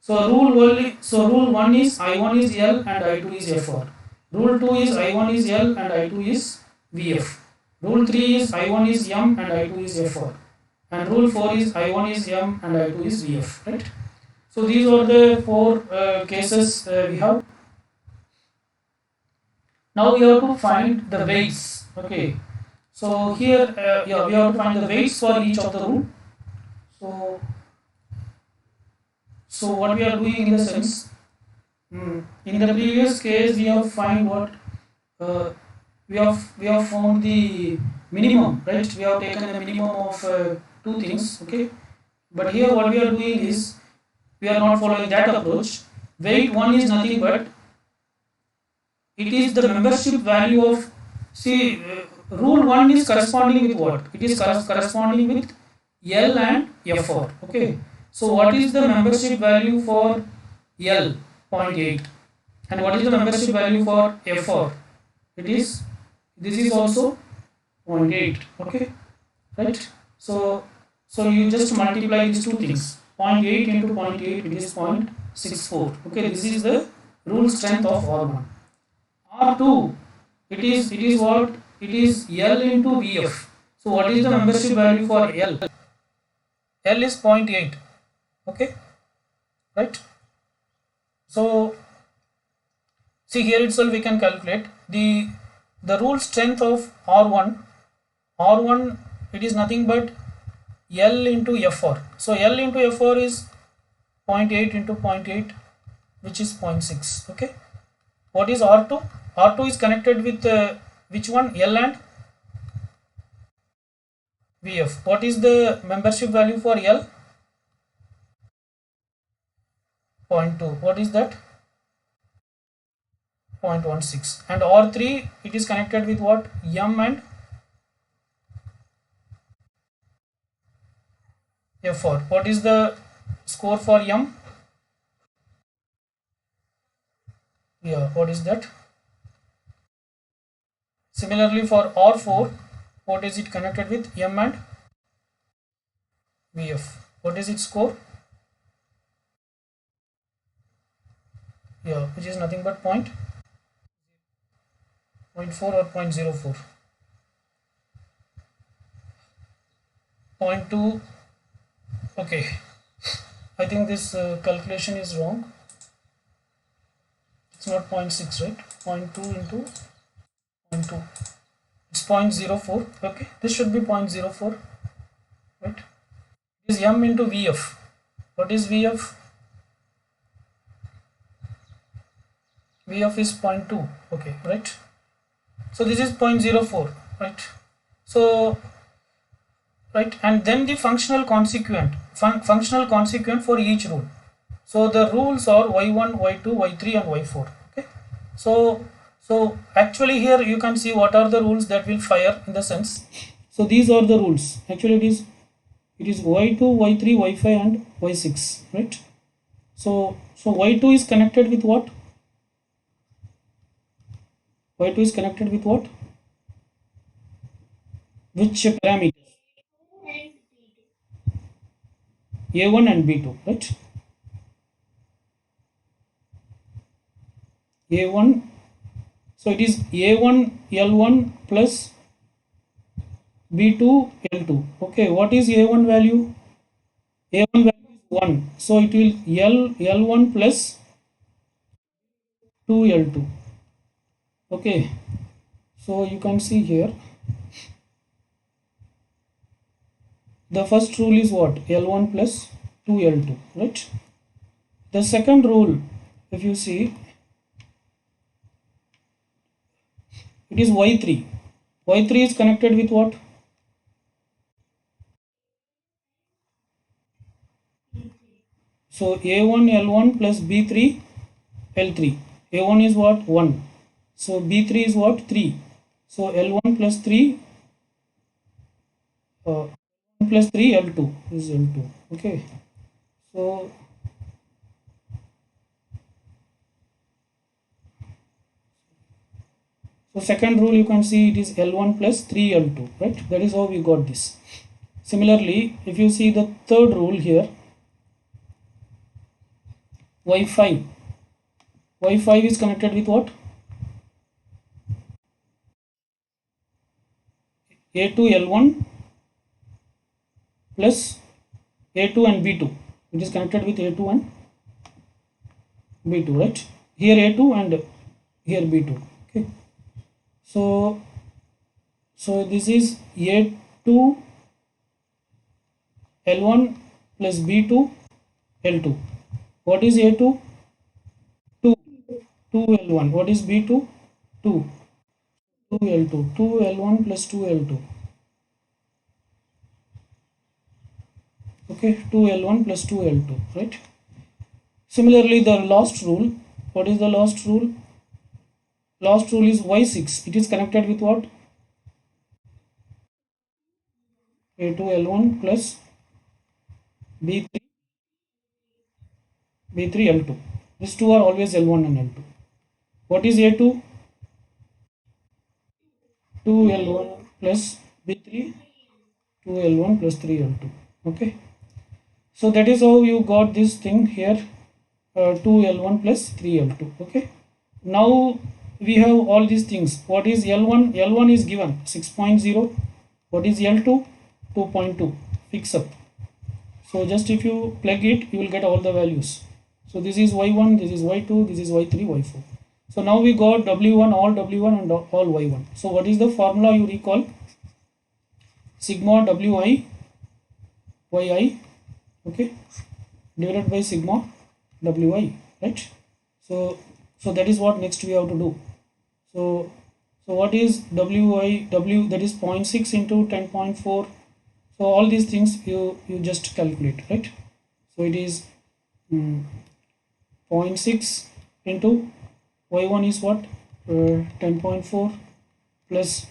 [SPEAKER 1] So rule 1 is I1 is L and I2 is F4. Rule 2 is I1 is L and I2 is VF. Rule 3 is I1 is M and I2 is F4. and rule 4 is I1 is M and I2 is VF, right? So these are the four cases we have. Now we have to find the weights. Okay. So here, yeah, we have to find the weights for each of the rule. So, what we are doing in the sense, in the previous case we have find what uh, we have found the minimum, right? We have taken the minimum of two things. Okay. But here what we are doing is we are not following that approach. Weight 1 is nothing but it is the membership value of, see, rule 1 is corresponding with what? It is corresponding with L and F4. Okay. So what is the membership value for L? 0.8. And what is the membership value for F4? It is, this is also 0.8. Okay. Right. So you just multiply these two things. 0.8 into 0.8, it is 0.64. Okay. This is the rule strength of R1. R2, it is what? It is L into VF. So what is the membership value for L? L is 0.8. Okay. Right. So see, here itself we can calculate the rule strength of R1. R1, it is nothing but L into F4. So L into F4 is 0.8 into 0.8, which is 0.6. Okay. What is R2? R2 is connected with which one? L and VF. What is the membership value for L? 0.2. What is that? 0.16. And R3, it is connected with what? M and F4. What is the score for M? Yeah, what is that? Similarly for R4, what is it connected with? M and VF. What is its score? Yeah, which is nothing but 0.4 or 0.04. 0.2. Okay, I think this calculation is wrong. It's not 0.6, right? 0.2 into 0.2. It's 0.04. Okay, this should be 0.04, right? It is M into VF. What is VF? VF is 0.2. Okay, right? So this is 0.04, right? So, right, and then the functional consequent, for each rule. So the rules are y1, y2, y3 and y4. Okay. So actually here you can see what are the rules that will fire in the sense. So these are the rules. Actually it is y2, y3, y5 and y6, right? So y2 is connected with what? Y2 is connected with what? Which parameter? A1 and B2, right? A1, so it is A1 L1 plus B2 L2. Okay, what is A1 value? A1 value is 1. So it will L1 plus 2L2. Okay, so you can see here the first rule is what? L1 plus 2L2, right? The second rule, if you see, it is Y3. Y3 is connected with what? So A1 L1 plus B3 L3. A1 is what? 1. So B3 is what? 3. So L1 plus 3 plus 3 L2 is L2. Okay. So second rule you can see it is L1 plus 3 L2, right? That is how we got this. Similarly, if you see the third rule here, Y5. Y5 is connected with what? A2 L1 plus A2 and B2. It is connected with A2 and B2, right? Here A2 and here B2. Okay. So this is A2 L1 plus B2 L2. What is A2? 2. 2L1. What is B2? 2. 2L2. 2L1 plus 2L2. Okay, 2L1 plus 2L2, right? Similarly, the last rule. What is the last rule? Last rule is Y6. It is connected with what? A2L1 plus B3 B3L2. These two are always L1 and L2. What is A2? 2L1 plus B3, 2L1 plus 3L2. Okay. So that is how you got this thing here, 2L1 plus 3L2. Okay. Now we have all these things. What is L1? L1 is given 6.0. What is L2? 2.2. Fix up. So just if you plug it, you will get all the values. So this is Y1, this is Y2, this is Y3, Y4. So now we got W1, all W1 and all Y1. So what is the formula you recall? Sigma Wi Yi, okay, divided by sigma Wi, right? So that is what next we have to do. So what is Wi, W, that is 0.6 into 10.4. So all these things you just calculate, right? So it is 0.6 into Y1 is what? 10.4 plus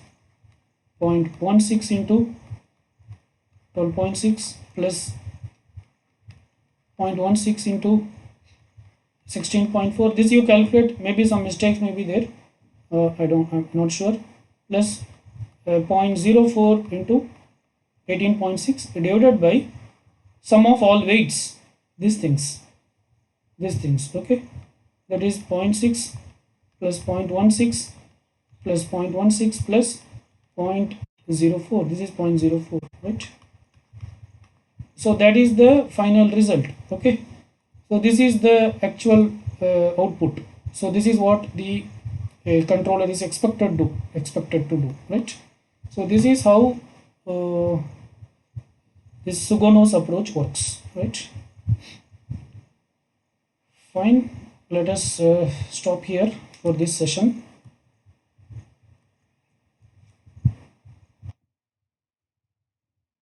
[SPEAKER 1] 0.16 into 12.6 plus 0.16 into 16.4. This you calculate. Maybe some mistakes may be there. I'm not sure. Plus 0.04 into 18.6 divided by sum of all weights. These things. Okay. That is 0.6 plus 0.16 plus 0.16 plus 0.04. This is 0.04, right? So that is the final result. Okay. So this is the actual output. So this is what the controller is expected to do, right? So this is how this Sugano's approach works, right? Fine. Let us stop here for this session.